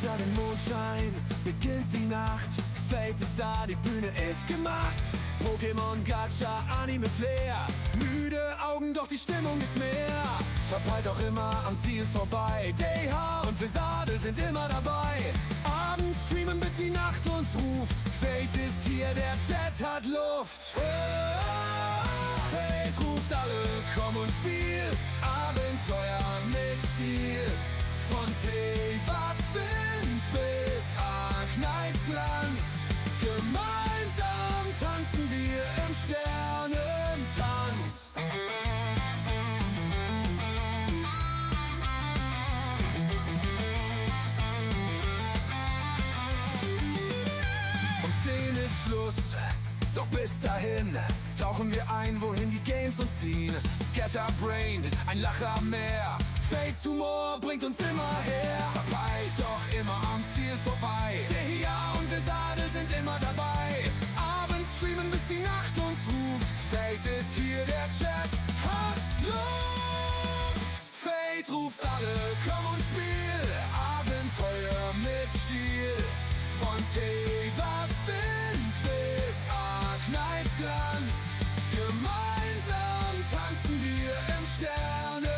Unter dem Mondschein beginnt die Nacht. Fate ist da, die Bühne ist gemacht. Pokémon, Gacha, Anime, Flair. Müde Augen, doch die Stimmung ist mehr. Verpeilt auch immer am Ziel vorbei. DH und Vesadel sind immer dabei. Abends streamen, bis die Nacht uns ruft. Fate ist hier, der Chat hat Luft. Fate ruft alle, komm und spiel. Abenteuer mit Stil. Von Teewatz Wind bis Arknights Glanz. Gemeinsam tanzen wir im Sternentanz. Um 10 ist Schluss, doch bis dahin tauchen wir ein, wohin die Games uns ziehen. Scatterbrained, ein Lacher mehr. Fates Humor bringt uns immer her. Verpeilt, doch immer am Ziel vorbei. Der hier und Vesadel sind immer dabei. Abends streamen, bis die Nacht uns ruft. Fate ist hier, der Chat hat Luft. Fate ruft alle, komm und spiel. Abenteuer mit Stil. Von Teewatz Wind bis Arknights Glanz. Gemeinsam tanzen wir im Sternentanz.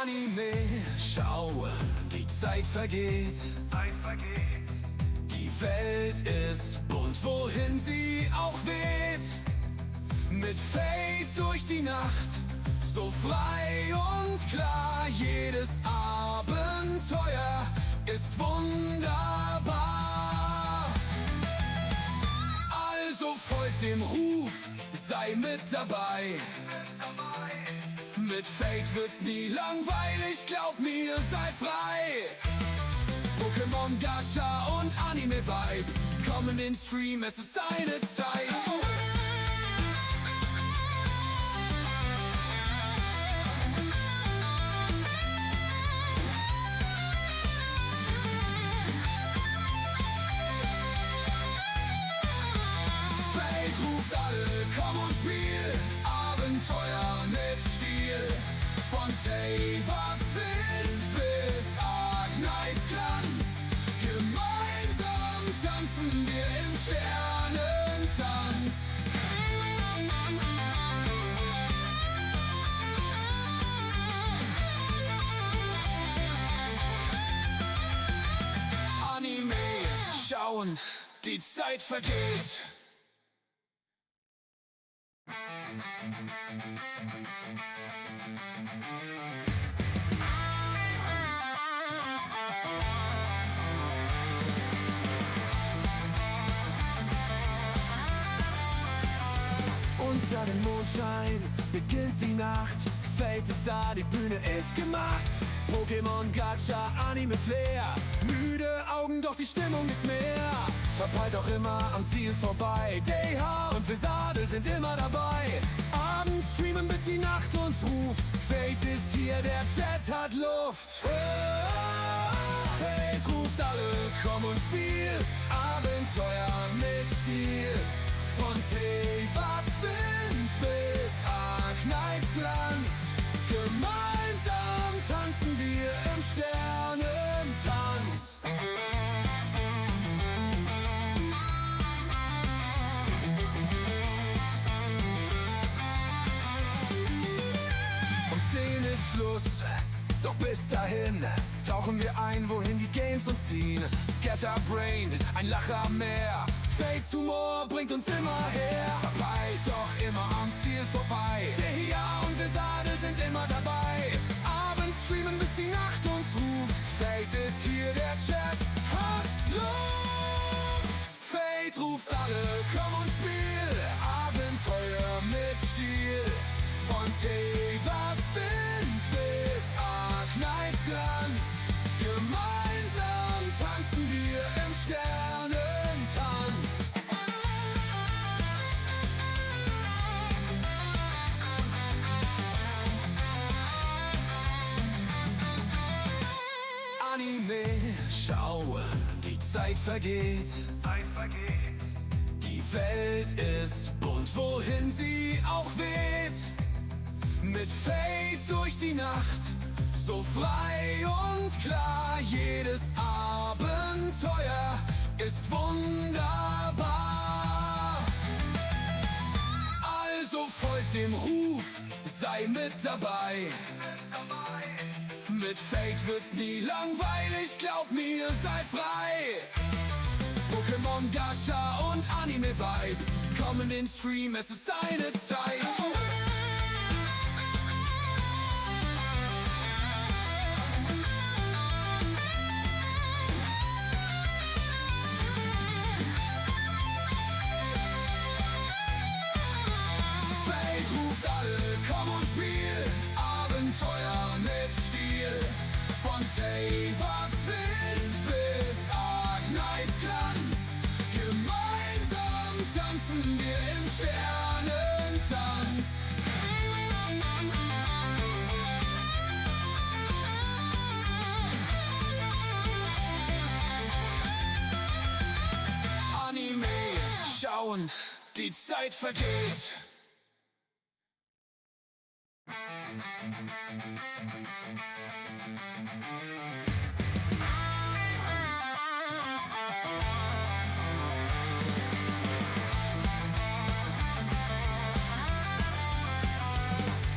Anime, schau, die Zeit vergeht. Die Welt ist bunt, wohin sie auch weht. Mit Fate durch die Nacht, so frei und klar. Jedes Abenteuer ist wunderbar. Also folgt dem Ruf, sei mit dabei. Mit Fate wird's nie langweilig, glaub mir, sei frei. Pokémon, Gacha und Anime-Vibe, komm in den Stream, es ist deine Zeit. Fate ruft alle, komm und spiel. Abenteuer mit Stil. Von Teewatz Wind bis Arknights Glanz. Gemeinsam tanzen wir im Sternentanz. Anime, schauen, die Zeit vergeht. Unter dem Mondschein beginnt die Nacht. Fate ist da, die Bühne ist gemacht. Pokémon, Gacha, Anime, Flair. Müde Augen, doch die Stimmung ist mehr. Verpeilt auch immer am Ziel vorbei. DH und Vesadel sind immer dabei. Abends streamen, bis die Nacht uns ruft. Fate ist hier, der Chat hat Luft. Fate ruft alle, komm und spiel. Abenteuer mit Stil. Von Teewatz Wind bis Arknights Glanz. Gemeinsam tanzen wir im Sternentanz. Um 10 ist Schluss, doch bis dahin tauchen wir ein, wohin die Games uns ziehen. Scatterbrained, ein Lacher mehr. Fates Humor bringt uns immer her. Verpeilt, doch immer am Ziel vorbei. Der hier und Vesadel sind immer dabei. Abends streamen, bis die Nacht uns ruft. Fate ist hier, der Chat hat Luft. Fate ruft alle, komm und spiel. Abenteuer mit Stil. Von Teewatz Wind bis Arknights Glanz. Gemeinsam tanzen wir im Sternentanz. Anime, schau, die Zeit vergeht. Die Welt ist bunt, wohin sie auch weht. Mit Fade durch die Nacht, so frei und klar. Jedes Abenteuer ist wunderbar. Also folgt dem Ruf, sei mit dabei. Mit Fade wird's nie langweilig, glaub mir, sei frei. Pokémon, Gacha und Anime-Vibe, komm in den Stream, es ist deine Zeit. Fade ruft alle, komm und spiel Abenteuer mit Stil. Von Tavards Wind bis Arknights Glanz, gemeinsam tanzen wir im Sternentanz. Anime schauen, die Zeit vergeht.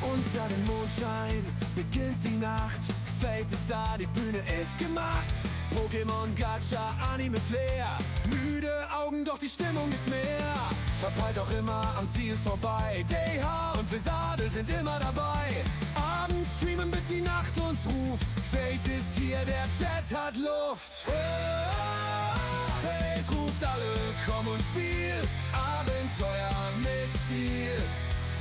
Unter dem Mondschein beginnt die Nacht. Fate ist da, die Bühne ist gemacht. Pokémon, Gacha, Anime, Flair. Müde Augen, doch die Stimmung ist mehr. Verpeilt auch immer am Ziel vorbei. DH und Vesadel sind immer dabei. Abends streamen, bis die Nacht uns ruft. Fate ist hier, der Chat hat Luft. Fate ruft alle, komm und spiel Abenteuer mit Stil.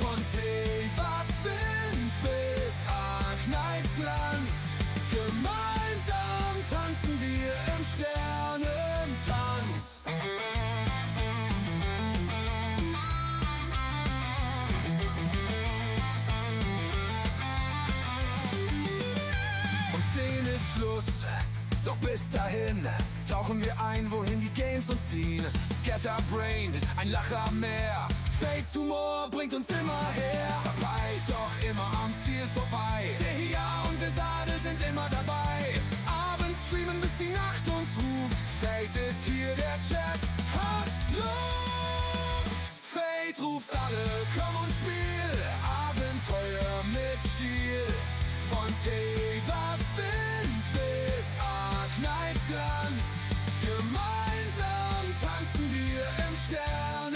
Von Tavards Wind bis Arknights Glanz, gemeinsam tanzen wir im Sternentanz. Um 10 ist Schluss, doch bis dahin tauchen wir ein, wohin die Games uns ziehen. Scatterbrained, ein Lacher mehr. Fates Humor bringt uns immer her. Verpeilt, doch immer am Ziel vorbei. Der hier und Vesadel sind immer dabei. Abends streamen, bis die Nacht uns ruft. Fate ist hier, der Chat hat Luft. Fate ruft alle, komm und spiel Abenteuer mit Stil. Von Tavards Wind bis Arknights Glanz, gemeinsam tanzen wir im Sternentanz.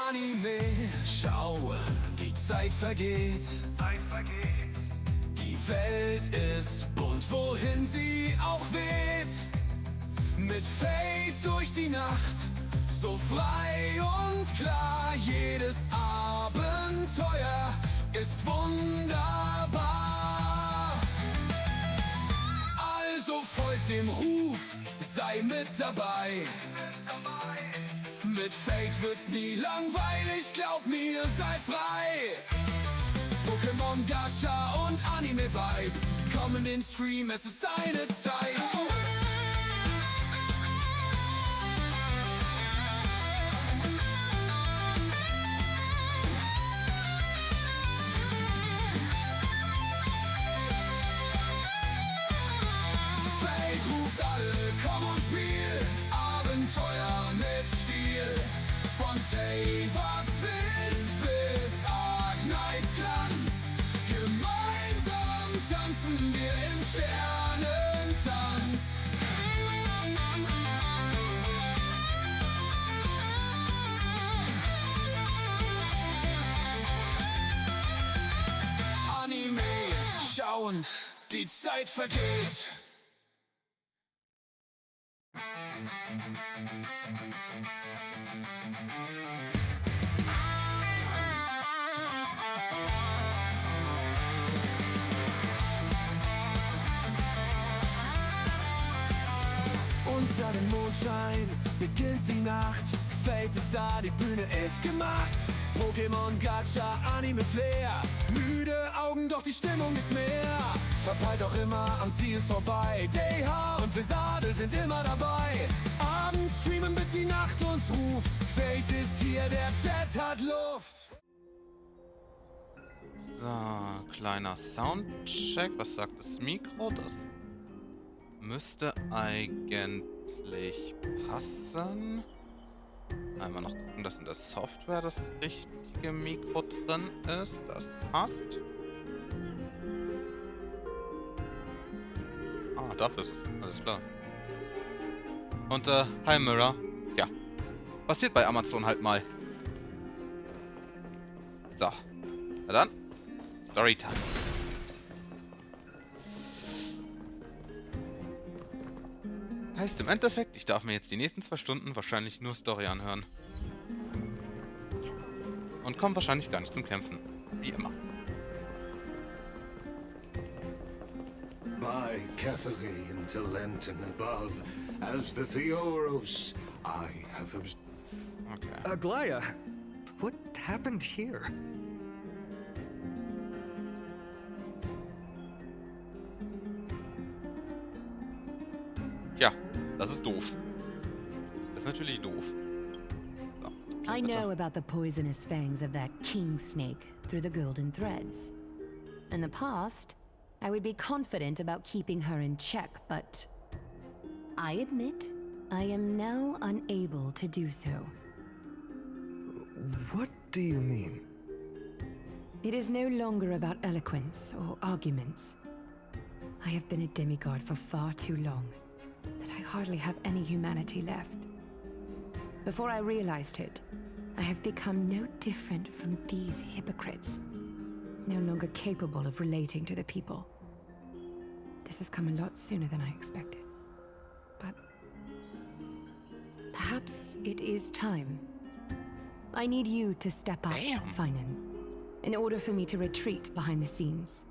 Anime schauen, die Zeit vergeht. Die Welt ist bunt, wohin sie auch weht. Mit Fade durch die Nacht, so frei und klar. Jedes Abenteuer ist wunderbar. Also folgt dem Ruf, sei mit dabei. Mit Fade wird's nie langweilig, glaub mir, sei frei. Pokémon, Gacha und Anime-Vibe, komm in den Stream, es ist deine Zeit. Fate ruft alle, komm und spiel Abenteuer mit Stil. Von Tavards Wind bis Arknights Glanz, gemeinsam tanzen wir im Sternentanz. Anime schauen, die Zeit vergeht. Unter dem Mondschein beginnt die Nacht. Fate ist da, die Bühne ist gemacht. Pokémon, Gacha, Anime, Flair. Müde Augen, doch die Stimmung ist mehr. Verpeilt auch immer am Ziel vorbei. DH und Blizzardel sind immer dabei. Abends streamen, bis die Nacht uns ruft. Fate ist hier, der Chat hat Luft. So, kleiner Soundcheck. Was sagt das Mikro? Das müsste eigentlich passen. Einmal noch gucken, dass in der Software das richtige Mikro drin ist. Das passt. Ah, dafür ist es. Alles klar. Und, hi Mirror. Ja. Passiert bei Amazon halt mal. So. Na dann. Storytime. Heißt im Endeffekt, ich darf mir jetzt die nächsten 2 Stunden wahrscheinlich nur Story anhören. Und komme wahrscheinlich gar nicht zum Kämpfen. Wie immer. By Catherine into Lent and above, as the Theoros, I have Okay. Aglaya, what happened here? Tja, das ist doof. Das ist natürlich doof. So, I know about the poisonous fangs of that king snake through the golden threads. In the past, I would be confident about keeping her in check, but I admit I am now unable to do so. What do you mean? It is no longer about eloquence or arguments. I have been a demigod for far too long that I hardly have any humanity left. Before I realized it, I have become no different from these hypocrites, no longer capable of relating to the people. This has come a lot sooner than I expected. But perhaps it is time. I need you to step up, Finan, in order for me to retreat behind the scenes.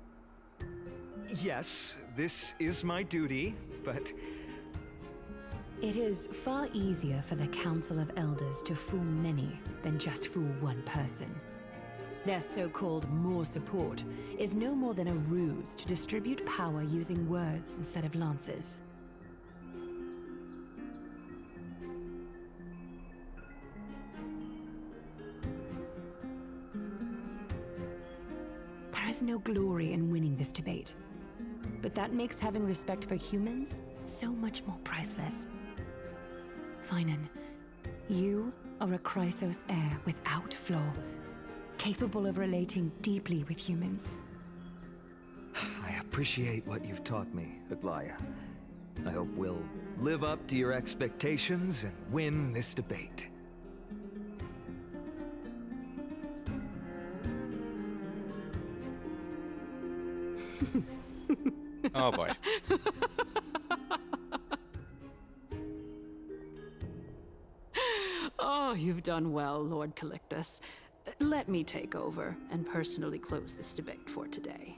Yes, this is my duty, but It is far easier for the Council of Elders to fool many than just fool one person. Their so-called more support is no more than a ruse to distribute power using words instead of lances. There is no glory in winning this debate, but that makes having respect for humans so much more priceless. Finan, you are a Chrysos heir without flaw, capable of relating deeply with humans. I appreciate what you've taught me, Aglaya. I hope we'll live up to your expectations and win this debate. Oh boy. Oh, you've done well, Lord Calictus. Let me take over and personally close this debate for today.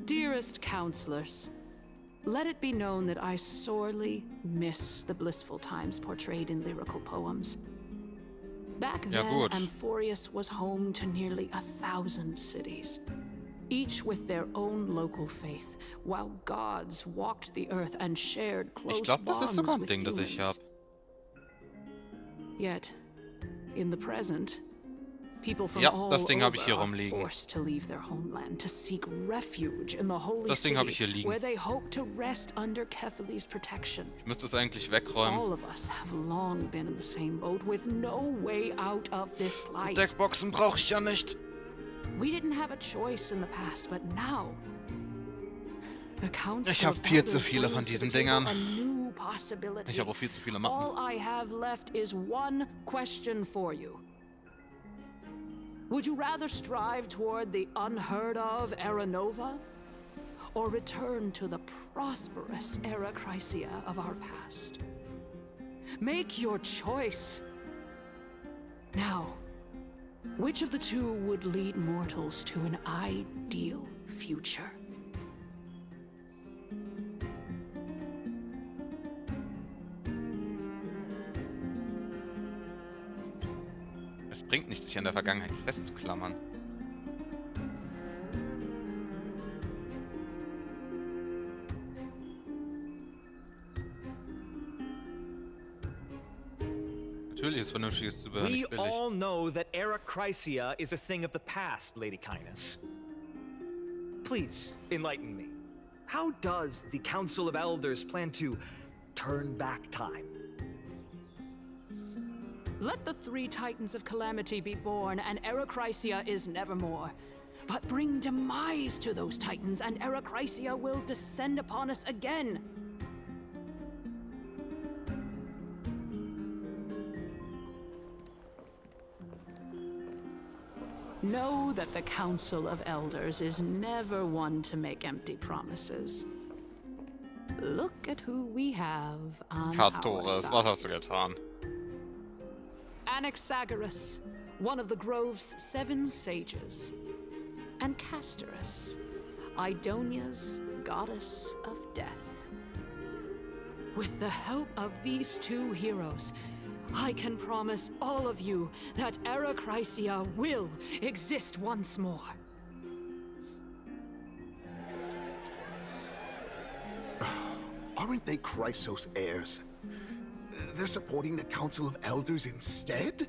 Dearest counselors, let it be known that I sorely miss the blissful times portrayed in lyrical poems. Back Ja, then, gut. Amphorius was home to nearly 1,000 cities, each with their own local faith, while gods walked the earth and shared close Ich glaube, das ist bonds sogar ein with Ding, das ich humans. habe. Yet, in the present, people from Ja, all das Ding habe ich over hier are rumliegen. forced to leave their homeland to seek refuge in the holy Das Ding habe ich city, hier liegen. where they hope to rest under Kethali's protection. Ich müsste es eigentlich wegräumen. All of us have long been in the same boat with no way out of this plight. Deckboxen brauche ich ja nicht. We didn't have a choice in the past, but now the Council Ich habe of viel zu Elders viele von brings to diesen the table Dingern. a new possibility. Ich habe auch viel zu viele All Mappen. I have left is one question for you. Would you rather strive toward the unheard of Era Nova, or return to the prosperous Era Chrysia of our past? Make your choice. Now, which of the two would lead mortals to an ideal future? bringt nicht, sich an der Vergangenheit festzuklammern. Natürlich ist Vernünftiges zu hören, We nicht billig. all know that Era Chrysia is a thing of the past, Lady Kindness. Please, enlighten me. How does the Council of Elders plan to turn back time? Let the three titans of calamity be born, and Erechrysia is nevermore. But bring demise to those titans, and Erechrysia will descend upon us again. Know that the Council of Elders is never one to make empty promises. Look at who we have on our Castores, side. was hast du getan? Anaxagoras, one of the Grove's 7 sages, and Castorus, Idonia's goddess of death. With the help of these 2 heroes, I can promise all of you that Erechrysia will exist once more. Aren't they Chrysos heirs? They're supporting the Council of Elders instead?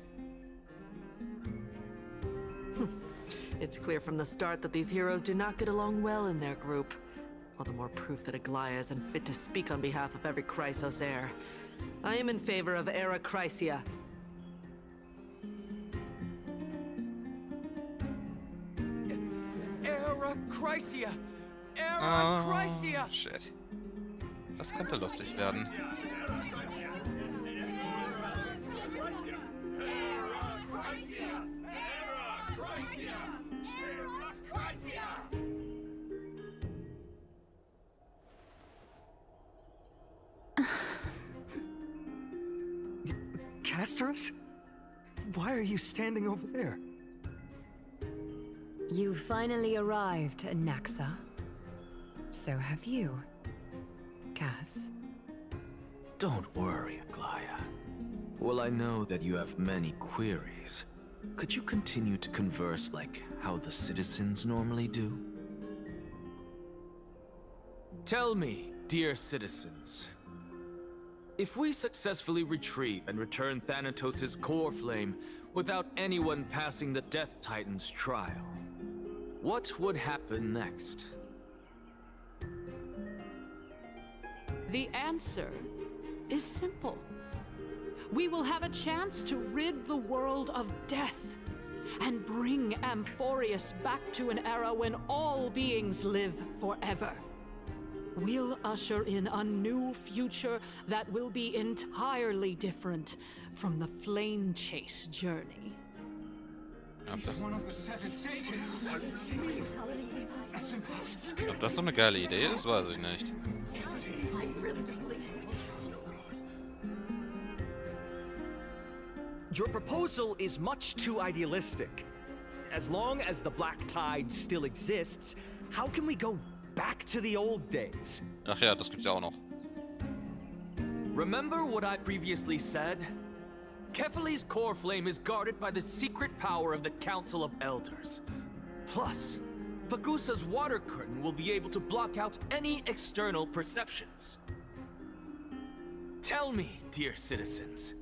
It's clear from the start that these heroes do not get along well in their group. All the more proof that Aglaia is unfit to speak on behalf of every Chrysos heir. I am in favor of Erechrysia. Erechrysia! Oh, shit. Das könnte lustig werden. Castorus? Why are you standing over there? You finally arrived, Naxa. So have you, Cass. Don't worry, Aglaia. Well, I know that you have many queries. Could you continue to converse like how the citizens normally do? Tell me, dear citizens, if we successfully retrieve and return Thanatos' core flame without anyone passing the Death Titan's trial, what would happen next? The answer is simple. We will have a chance to rid the world of death and bring Amphorius back to an era when all beings live forever. We'll usher in a new future that will be entirely different from the flame chase journey. Ob das so eine geile Idee ist, weiß ich nicht. Your proposal is much too idealistic. As long as the Black Tide still exists, how can we go back to the old days? Ach ja, das gibt's ja auch noch. Remember what I previously said? Kephali's core flame is guarded by the secret power of the Council of Elders. Plus, Vagusa's water curtain will be able to block out any external perceptions. Tell me, dear citizens,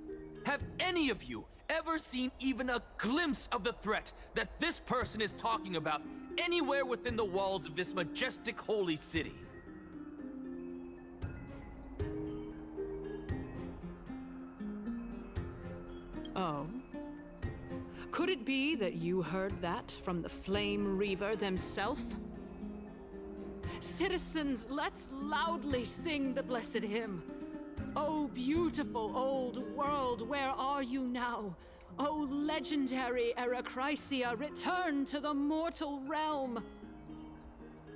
have any of you ever seen even a glimpse of the threat that this person is talking about anywhere within the walls of this majestic holy city? Oh. Could it be that you heard that from the Flame Reaver themselves? Citizens, let's loudly sing the blessed hymn. Oh, beautiful old world, where are you now? Oh, legendary Erechrysia, return to the mortal realm.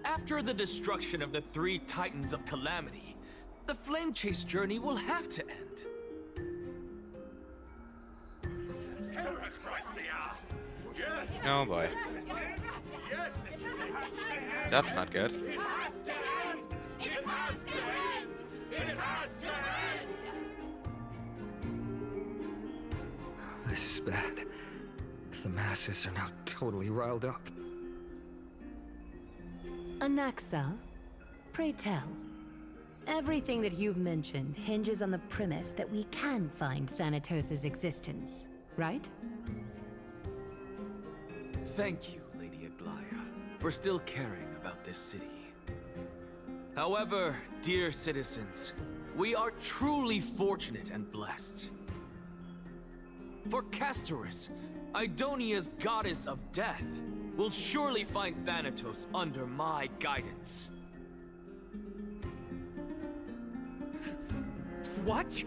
After the destruction of the 3 Titans of Calamity, the Flame Chase journey will have to end. Oh boy. That's not good. This is bad. masses are now totally riled up. Anaxa, pray tell. Everything that you've mentioned hinges on the premise that we can find Thanatos' existence, right? Thank you, Lady Aglaya, for still caring about this city. However, dear citizens, we are truly fortunate and blessed. For Castorus, Idonia's goddess of death, will surely find Thanatos under my guidance. What?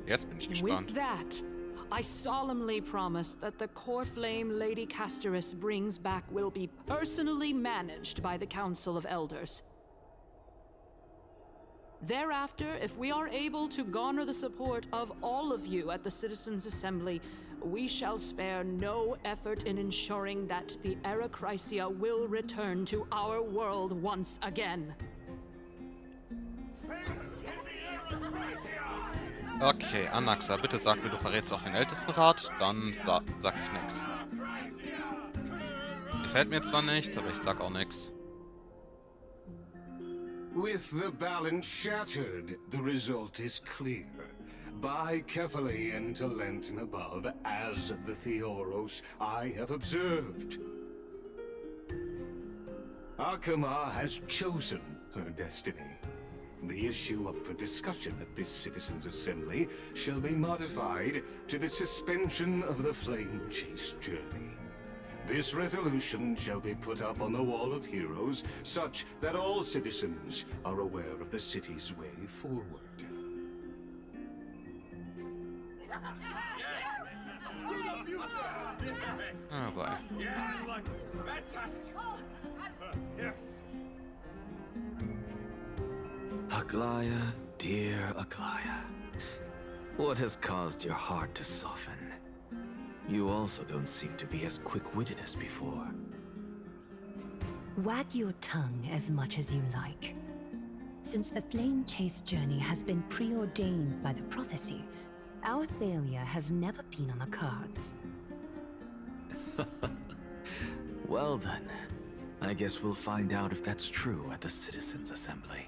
Jetzt bin ich gespannt. With that, I solemnly promise that the core flame Lady Castorus brings back will be personally managed by the Council of Elders. Thereafter, if we are able to garner the support of all of you at the Citizens' Assembly, we shall spare no effort in ensuring that the Era Chrysia will return to our world once again. Okay, Anaxa, bitte sag mir, du verrätst auch den Ältestenrat, dann sag ich nix. Gefällt mir zwar nicht, aber ich sag auch nix. With the balance shattered, the result is clear. Buy carefully into Lent and above, as the Theoros I have observed. Akama has chosen her destiny. The issue up for discussion at this Citizens' Assembly shall be modified to the suspension of the Flame Chase journey. This resolution shall be put up on the Wall of Heroes, such that all citizens are aware of the city's way forward. Oh boy. Aglaya, dear Aglaya, what has caused your heart to soften? You also don't seem to be as quick-witted as before. Wag your tongue as much as you like. Since the Flame Chase journey has been preordained by the prophecy, our failure has never been on the cards. Well then, I guess we'll find out if that's true at the Citizens' Assembly.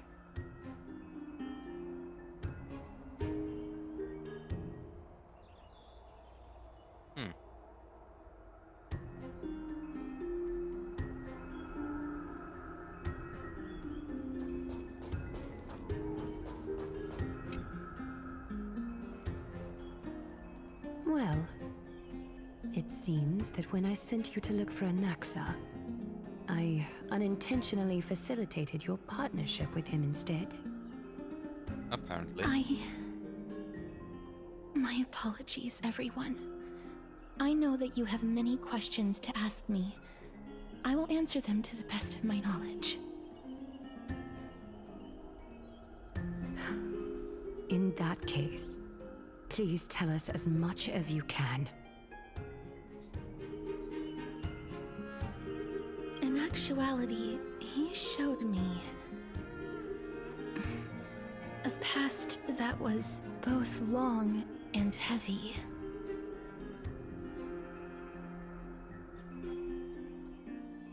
Well, it seems that when I sent you to look for Anaxa, I unintentionally facilitated your partnership with him instead. Apparently. My apologies, everyone. I know that you have many questions to ask me. I will answer them to the best of my knowledge. In that case, please tell us as much as you can. In actuality, he showed me a past that was both long and heavy.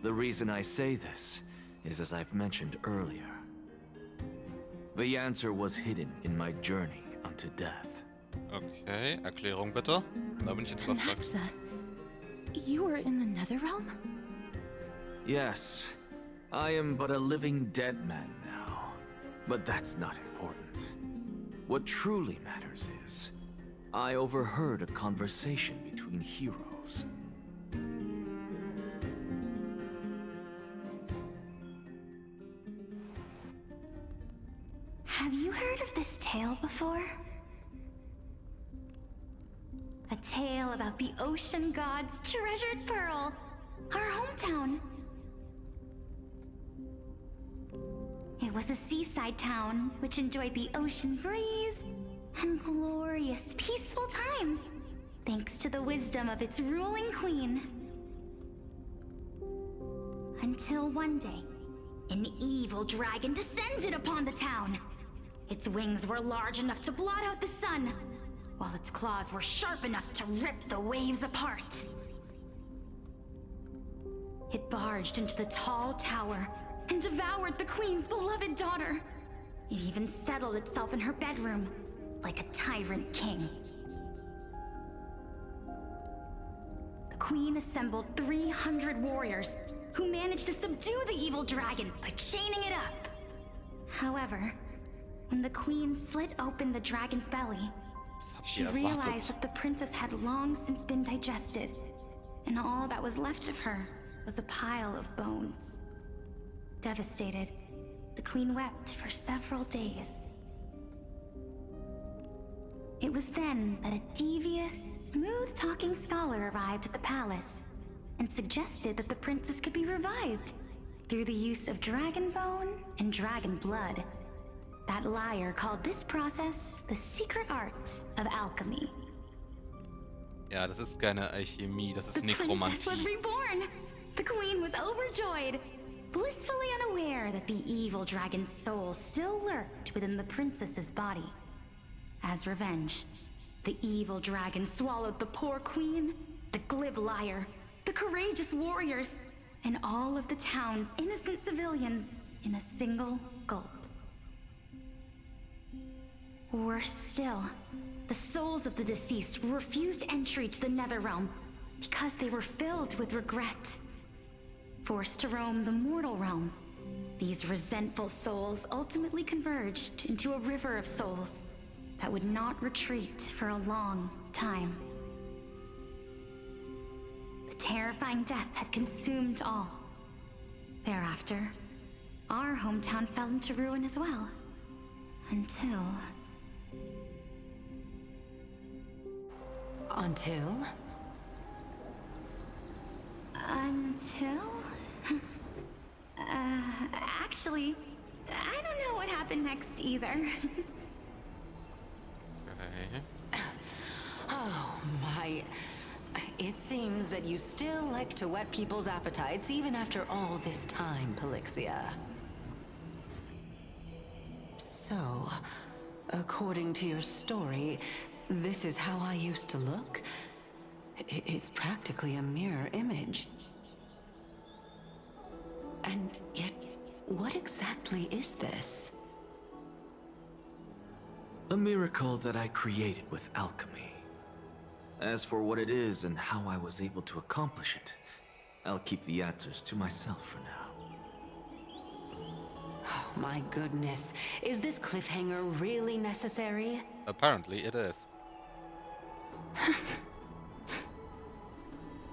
The reason I say this is as I've mentioned earlier. The answer was hidden in my journey unto death. Okay, Erklärung bitte. Da bin ich jetzt überfragt. Anaxa, you were in the Netherrealm? Yes, I am but a living dead man now. But that's not important. What truly matters is, I overheard a conversation between heroes. Have you heard of this tale before? A tale about the ocean god's treasured pearl, our hometown. It was a seaside town which enjoyed the ocean breeze and glorious, peaceful times, thanks to the wisdom of its ruling queen. Until one day, an evil dragon descended upon the town. Its wings were large enough to blot out the sun, while its claws were sharp enough to rip the waves apart. It barged into the tall tower and devoured the queen's beloved daughter. It even settled itself in her bedroom like a tyrant king. The queen assembled 300 warriors who managed to subdue the evil dragon by chaining it up. However, when the queen slit open the dragon's belly, she realized that the princess had long since been digested, and all that was left of her was a pile of bones. Devastated, the queen wept for several days. It was then that a devious, smooth-talking scholar arrived at the palace and suggested that the princess could be revived through the use of dragon bone and dragon blood. That liar called this process the secret art of alchemy. Ja, das ist keine Alchemie, das ist The princess was Nekromantie. reborn. The queen was overjoyed, blissfully unaware that the evil dragon's soul still lurked within the princess's body. As revenge, the evil dragon swallowed the poor queen, the glib liar, the courageous warriors, and all of the town's innocent civilians in a single gulp. Worse still, the souls of the deceased refused entry to the Netherrealm because they were filled with regret. Forced to roam the mortal realm, these resentful souls ultimately converged into a river of souls that would not retreat for a long time. The terrifying death had consumed all. Thereafter, our hometown fell into ruin as well. Until... Until? Actually, I don't know what happened next either. Okay. Oh, my. It seems that you still like to whet people's appetites even after all this time, Pelixia. So, according to your story, this is how I used to look? It's practically a mirror image. And yet, what exactly is this? A miracle that I created with alchemy. As for what it is and how I was able to accomplish it, I'll keep the answers to myself for now. Oh, my goodness. Is this cliffhanger really necessary? Apparently it is.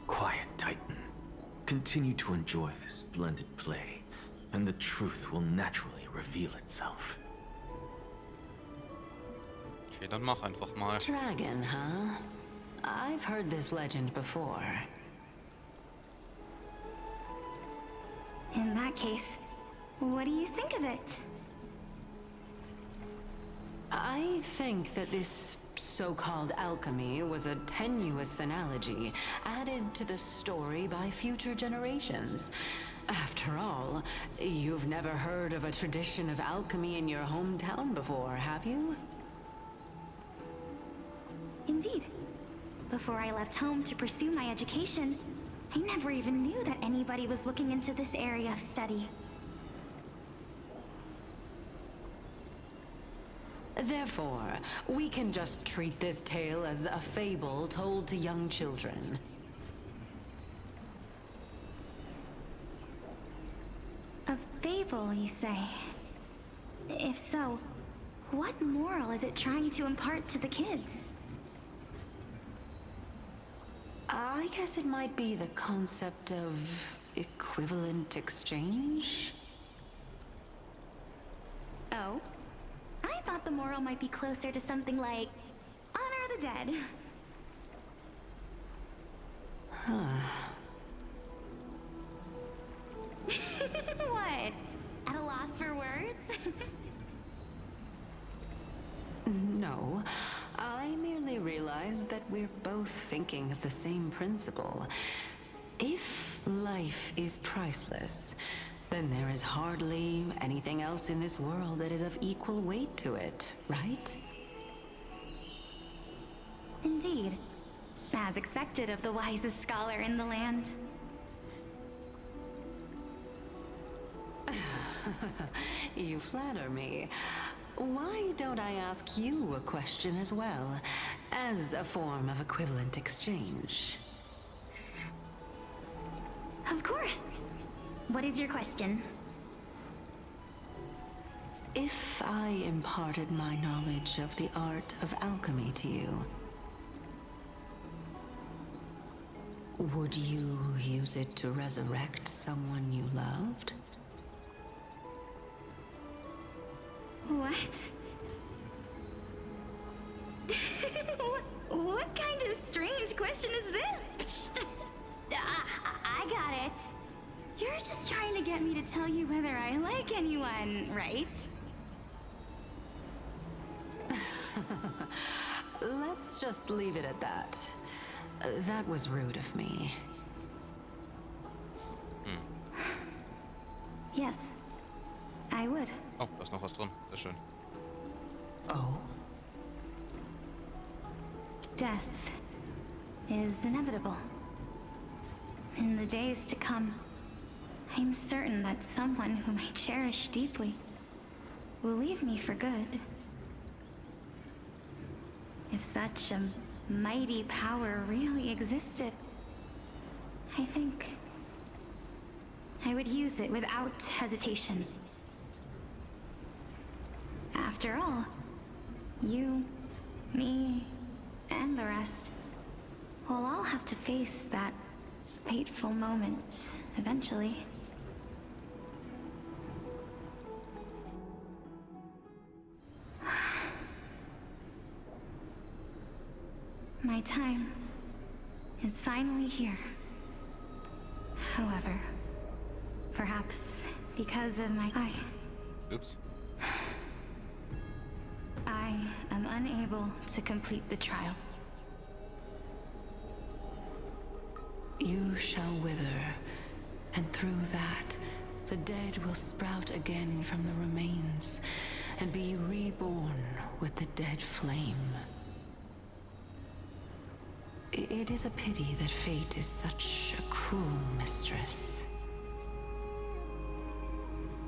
Quiet, Titan. Continue to enjoy this splendid play, and the truth will naturally reveal itself. Okay, dann mach einfach mal. Dragon, huh? I've heard this legend before. In that case, what do you think of it? I think that this so-called alchemy was a tenuous analogy added to the story by future generations. After all, you've never heard of a tradition of alchemy in your hometown before, have you? Indeed. Before I left home to pursue my education, I never even knew that anybody was looking into this area of study. Therefore, we can just treat this tale as a fable told to young children. A fable, you say? If so, what moral is it trying to impart to the kids? I guess it might be the concept of equivalent exchange? Oh? I thought the moral might be closer to something like honor the dead. What? At a loss for words? No, I merely realized that we're both thinking of the same principle. If life is priceless, then there is hardly anything else in this world that is of equal weight to it, right? Indeed. As expected of the wisest scholar in the land. You flatter me. Why don't I ask you a question as well, as a form of equivalent exchange? Of course. What is your question? If I imparted my knowledge of the art of alchemy to you, would you use it to resurrect someone you loved? What? What kind of strange question is this? I got it. You're just trying to get me to tell you whether I like anyone, right? Let's just leave it at that. That was rude of me. Yes, I would. Oh, da ist noch was drin. Sehr schön. Oh? Death is inevitable. In the days to come, I'm certain that someone whom I cherish deeply will leave me for good. If such a mighty power really existed, I think I would use it without hesitation. After all, you, me, and the rest will all have to face that fateful moment eventually. My time is finally here. However, perhaps because of my Oops. I am unable to complete the trial. You shall wither, and through that, the dead will sprout again from the remains, and be reborn with the dead flame. It is a pity that fate is such a cruel mistress.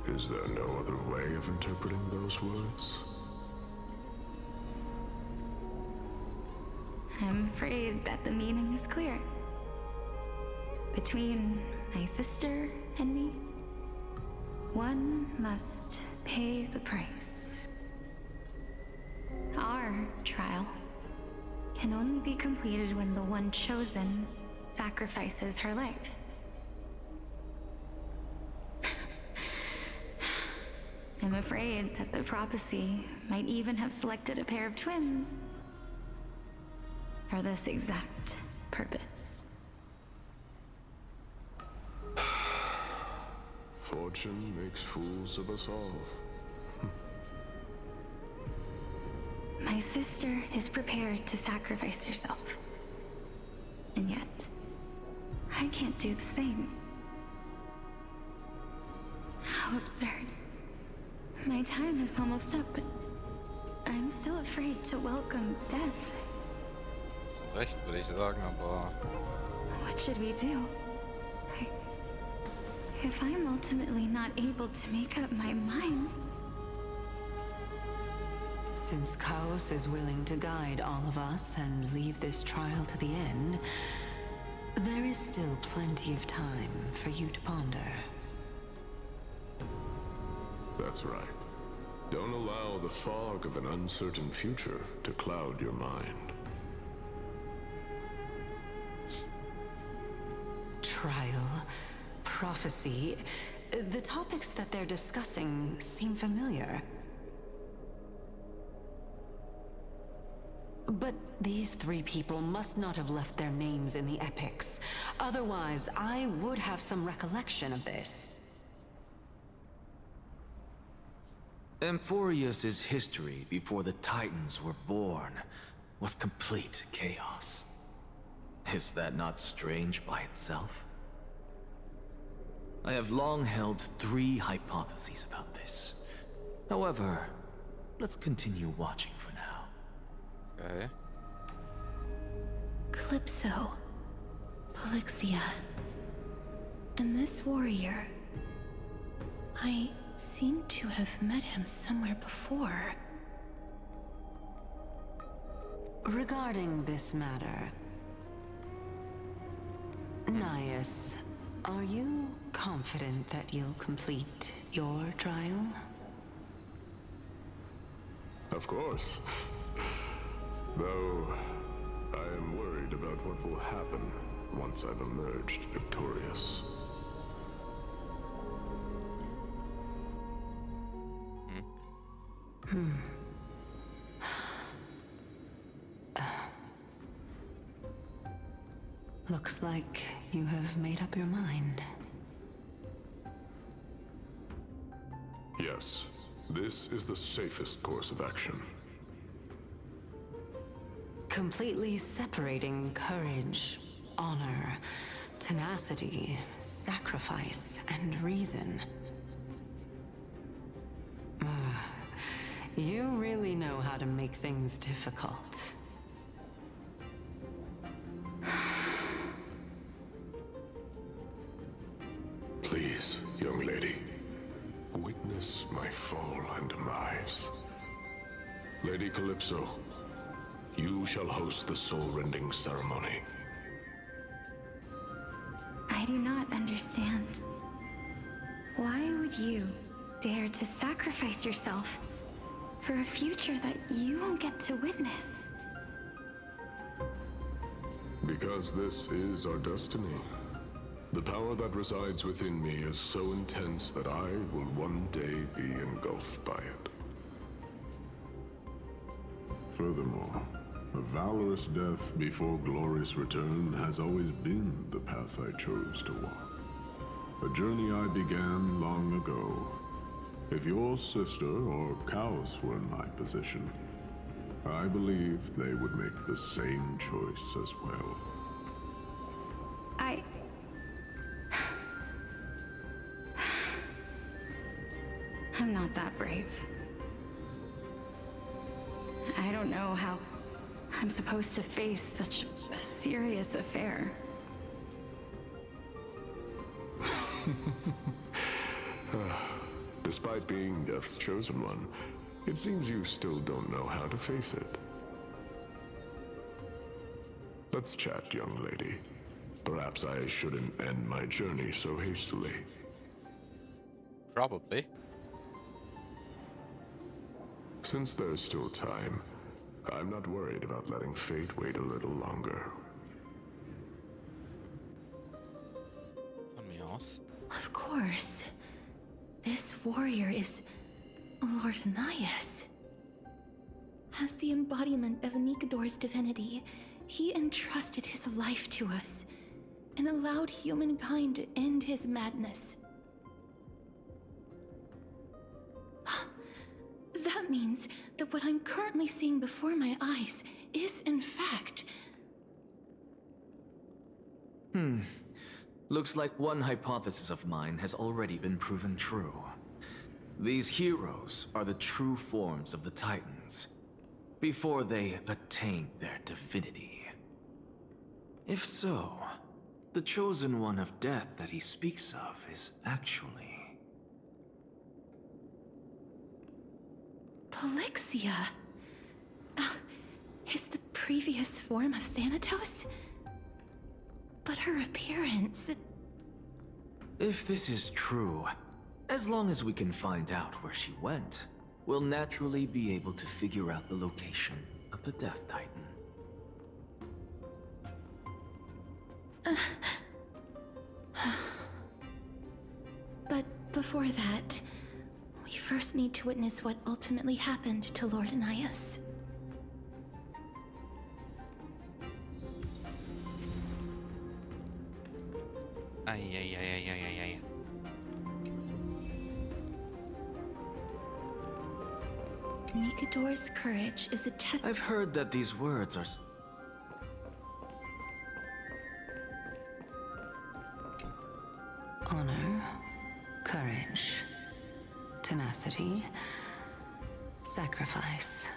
Is there no other way of interpreting those words? I'm afraid that the meaning is clear. Between my sister and me, one must pay the price. Our trial can only be completed when the one chosen sacrifices her life. I'm afraid that the prophecy might even have selected a pair of twins for this exact purpose. Fortune makes fools of us all. My sister is prepared to sacrifice herself. And yet, I can't do the same. How absurd. My time is almost up, but I'm still afraid to welcome death. Zu Recht, würde ich sagen, aber... What should we do? If I'm ultimately not able to make up my mind... Since Chaos is willing to guide all of us and leave this trial to the end, there is still plenty of time for you to ponder. That's right. Don't allow the fog of an uncertain future to cloud your mind. Trial, prophecy, the topics that they're discussing seem familiar. But these three people must not have left their names in the epics. Otherwise, I would have some recollection of this. Amphorius's history before the Titans were born was complete chaos. Is that not strange by itself? I have long held three hypotheses about this. However, let's continue watching for now. Okay. Calypso, Polixia, and this warrior. I seem to have met him somewhere before. Regarding this matter, Nias, are you confident that you'll complete your trial? Of course. Though, I am worried about what will happen once I've emerged victorious. Looks like you have made up your mind. Yes, this is the safest course of action. Completely separating courage, honor, tenacity, sacrifice, and reason. You really know how to make things difficult. Please, young lady, witness my fall and demise. Lady Calypso, you shall host the soul-rending ceremony. I do not understand. Why would you dare to sacrifice yourself for a future that you won't get to witness? Because this is our destiny. The power that resides within me is so intense that I will one day be engulfed by it. Furthermore, a valorous death before glorious return has always been the path I chose to walk. A journey I began long ago. If your sister or cows were in my position, I believe they would make the same choice as well. I'm not that brave. I don't know how I'm supposed to face such a serious affair. Despite being Death's chosen one, it seems you still don't know how to face it. Let's chat, young lady. Perhaps I shouldn't end my journey so hastily. Probably. Since there's still time, I'm not worried about letting fate wait a little longer. Von mir aus. Of course. This warrior is Lord Nias. As the embodiment of Nikador's divinity, he entrusted his life to us and allowed humankind to end his madness. That means that what I'm currently seeing before my eyes is, in fact... Looks like one hypothesis of mine has already been proven true. These heroes are the true forms of the Titans, before they attained their divinity. If so, the chosen one of death that he speaks of is actually... Polixia is the previous form of Thanatos? But her appearance... If this is true, as long as we can find out where she went, we'll naturally be able to figure out the location of the Death Titan. But before that, we first need to witness what ultimately happened to Lord Nias. Ay. Nikador's courage is a test. I've heard that these words are... Honor, courage, tenacity, sacrifice.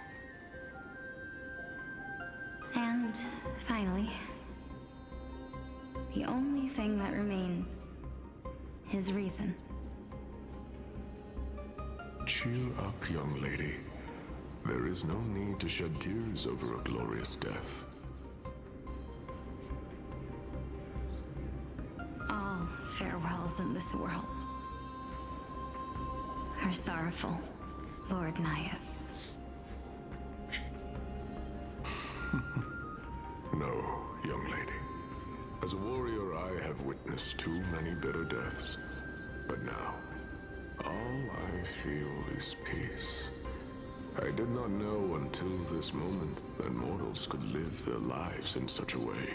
And finally, the only thing that remains is reason. Cheer up, young lady. There is no need to shed tears over a glorious death. All farewells in this world are sorrowful, Lord Nias. No, young lady. As a warrior, I have witnessed too many bitter deaths. But now, all I feel is peace. I did not know until this moment that mortals could live their lives in such a way.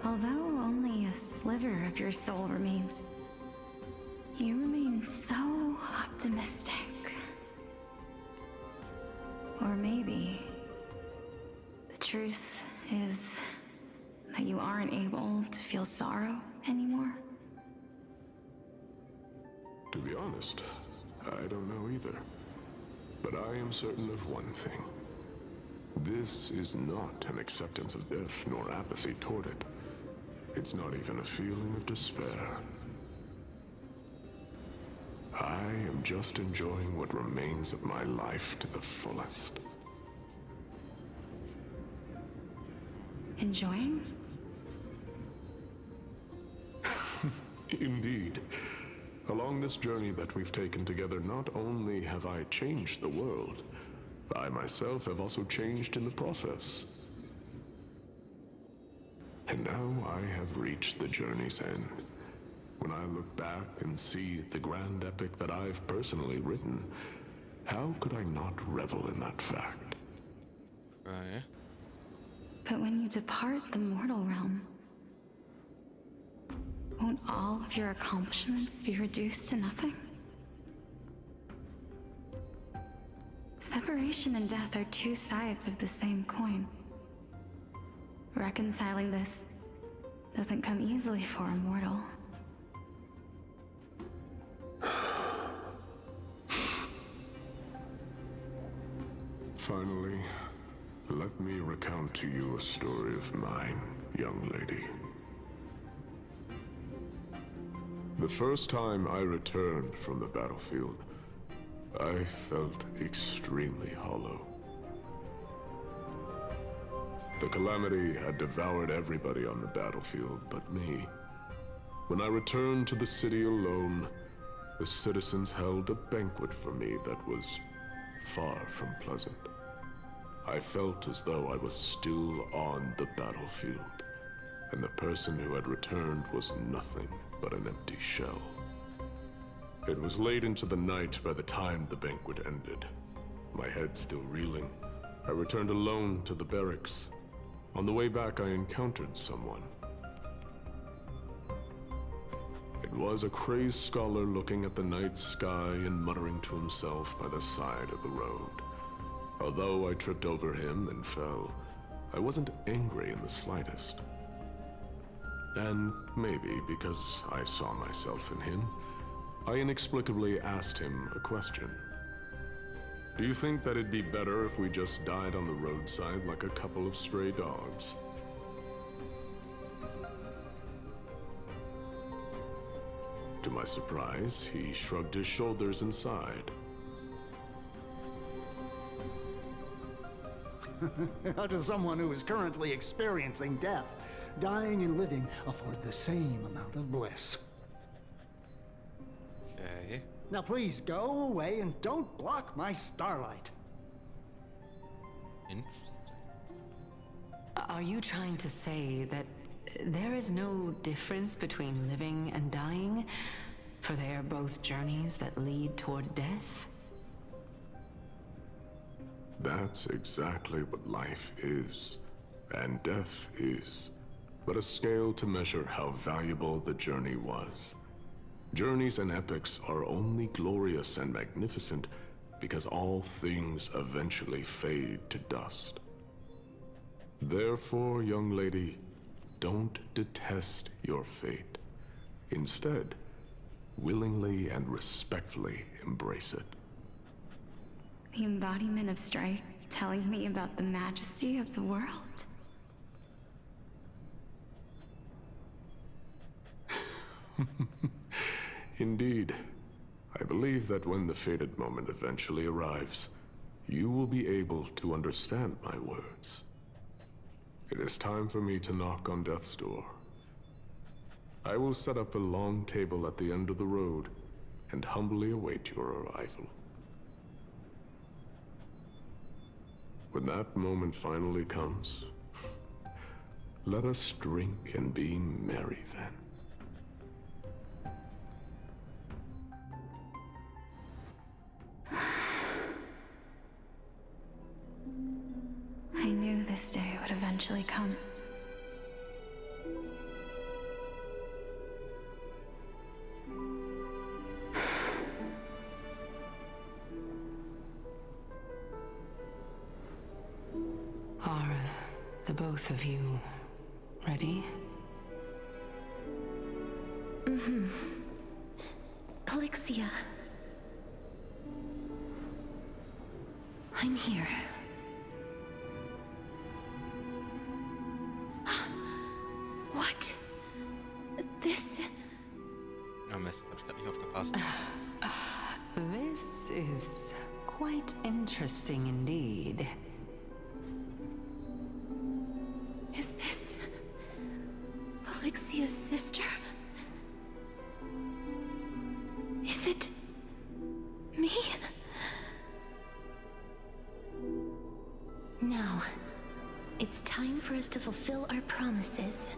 Although only a sliver of your soul remains, you remain so optimistic. Or maybe the truth is that you aren't able to feel sorrow anymore. To be honest, I don't know either. But I am certain of one thing. This is not an acceptance of death nor apathy toward it. It's not even a feeling of despair. I am just enjoying what remains of my life to the fullest. Enjoying? Indeed. Along this journey that we've taken together, not only have I changed the world, I myself have also changed in the process. And now I have reached the journey's end. When I look back and see the grand epic that I've personally written, how could I not revel in that fact? Okay. But when you depart the mortal realm, won't all of your accomplishments be reduced to nothing? Separation and death are two sides of the same coin. Reconciling this doesn't come easily for a mortal. Finally, let me recount to you a story of mine, young lady. The first time I returned from the battlefield, I felt extremely hollow. The calamity had devoured everybody on the battlefield but me. When I returned to the city alone, the citizens held a banquet for me that was far from pleasant. I felt as though I was still on the battlefield, and the person who had returned was nothing but an empty shell. It was late into the night by the time the banquet ended. My head still reeling, I returned alone to the barracks. On the way back, I encountered someone. It was a crazed scholar looking at the night sky and muttering to himself by the side of the road. Although I tripped over him and fell, I wasn't angry in the slightest. And maybe because I saw myself in him, I inexplicably asked him a question. Do you think that it'd be better if we just died on the roadside like a couple of stray dogs? To my surprise, he shrugged his shoulders and sighed. How does someone who is currently experiencing death, dying and living, afford the same amount of bliss? Okay. Now please go away and don't block my starlight. Interesting. Are you trying to say that there is no difference between living and dying? For they are both journeys that lead toward death? That's exactly what life is, and death is, but a scale to measure how valuable the journey was. Journeys and epics are only glorious and magnificent because all things eventually fade to dust. Therefore, young lady, don't detest your fate. Instead, willingly and respectfully embrace it. The embodiment of strife telling me about the majesty of the world. Indeed. I believe that when the fated moment eventually arrives, you will be able to understand my words. It is time for me to knock on death's door. I will set up a long table at the end of the road and humbly await your arrival. When that moment finally comes, let us drink and be merry then. I knew this day would eventually come. Are the both of you ready? Mm-hmm. Polixia. I'm here. What? This... Oh Mist, hab ich grad nicht aufgepasst. This is quite interesting indeed. Is this... Polixia's sister? Is it... me? Now, it's time for us to fulfill our promises.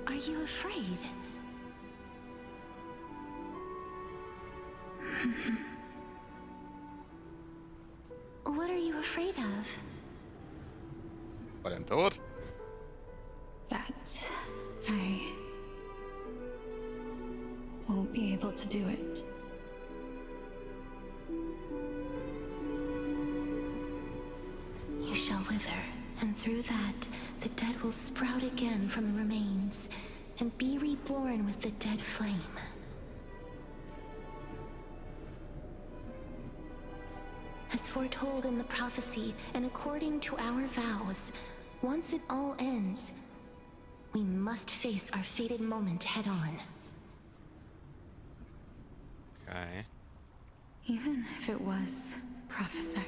Are you afraid? What are you afraid of? Vor dem Tod? That I won't be able to do it. You shall wither, and through that, the dead will sprout again from the remains, and be reborn with the dead flame. As foretold in the prophecy, and according to our vows, once it all ends, we must face our fated moment head-on. Okay. Even if it was prophesied,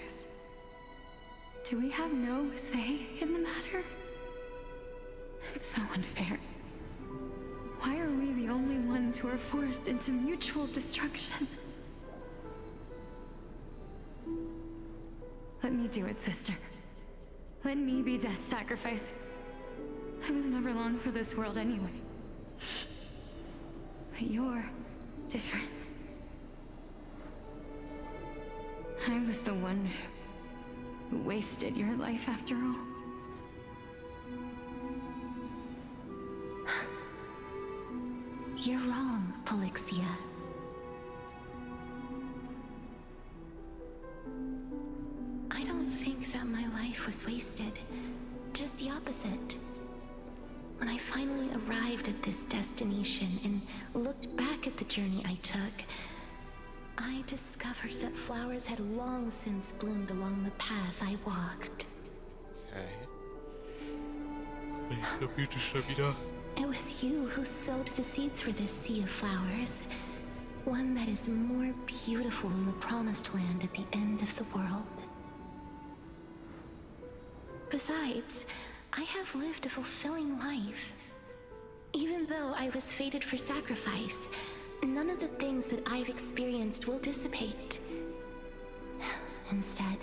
do we have no say in the matter? It's so unfair. Why are we the only ones who are forced into mutual destruction? Let me do it, sister. Let me be death's sacrifice. I was never long for this world anyway. But you're different. I was the one who wasted your life after all. You're wrong, Polixia. I don't think that my life was wasted. Just the opposite. When I finally arrived at this destination and looked back at the journey I took, I discovered that flowers had long since bloomed along the path I walked. Okay. It was you who sowed the seeds for this sea of flowers. One that is more beautiful than the promised land at the end of the world. Besides, I have lived a fulfilling life. Even though I was fated for sacrifice, none of the things that I've experienced will dissipate. Instead,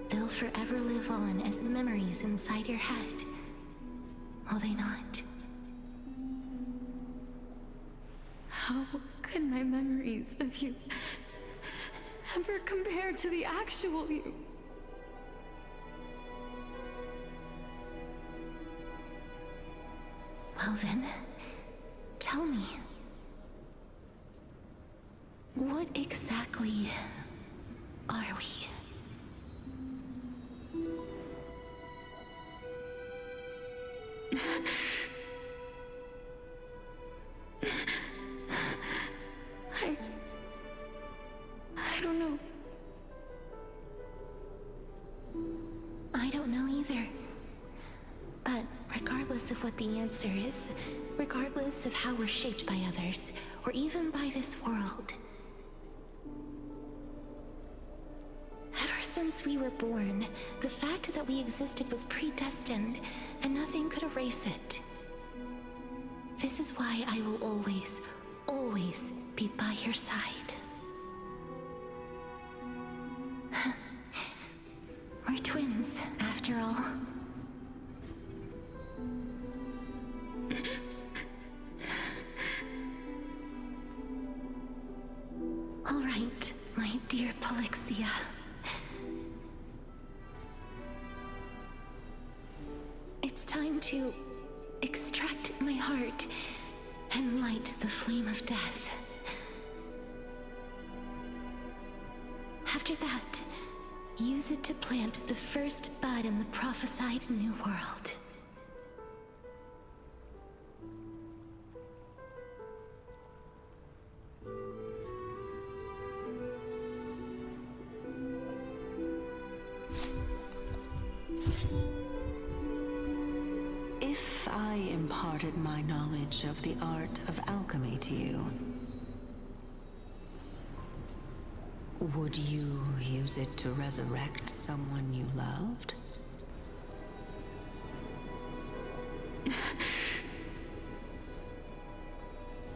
they'll forever live on as memories inside your head. Will they not? How could my memories of you ever compare to the actual you? Well then, tell me. What exactly are we? I don't know. I don't know either. But regardless regardless of what the answer is, regardless of how we're shaped by others, or even by this world. Ever since we were born, the fact that we existed was predestined, and nothing could erase it. This is why I will always, always be by your side. We're twins, after all. All right, my dear Polixia. It's time to extract my heart and light the flame of death. After that, use it to plant the first bud in the prophesied new world. If I imparted my knowledge of the art of alchemy to you, would you use it to resurrect someone you loved?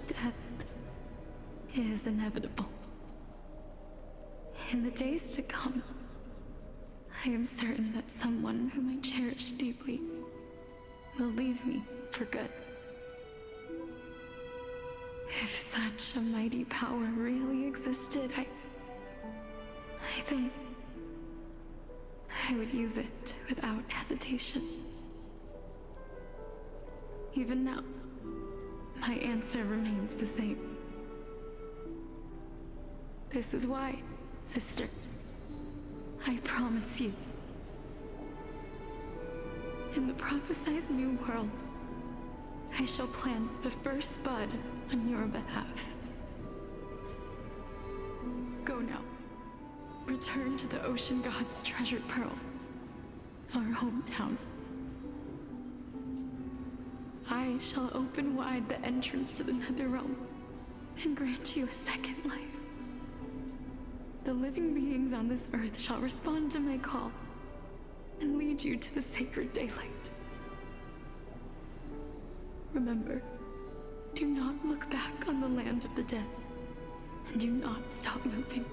Death is inevitable. In the days to come, I am certain that someone whom I cherish deeply will leave me for good. If such a mighty power really existed, I think I would use it without hesitation. Even now, my answer remains the same. This is why, sister, I promise you, in the prophesied new world, I shall plant the first bud on your behalf. Go now. Return to the ocean god's treasured pearl, our hometown. I shall open wide the entrance to the nether realm and grant you a second life. The living beings on this earth shall respond to my call and lead you to the sacred daylight. Remember, do not look back on the land of the dead, and do not stop moving.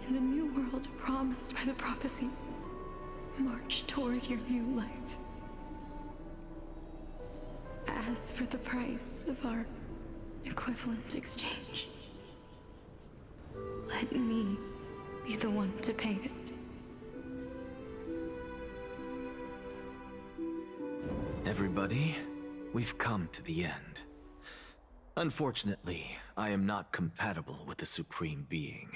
In the new world promised by the prophecy, march toward your new life. As for the price of our equivalent exchange, let me be the one to pay it. Everybody, we've come to the end. Unfortunately, I am not compatible with the Supreme Being,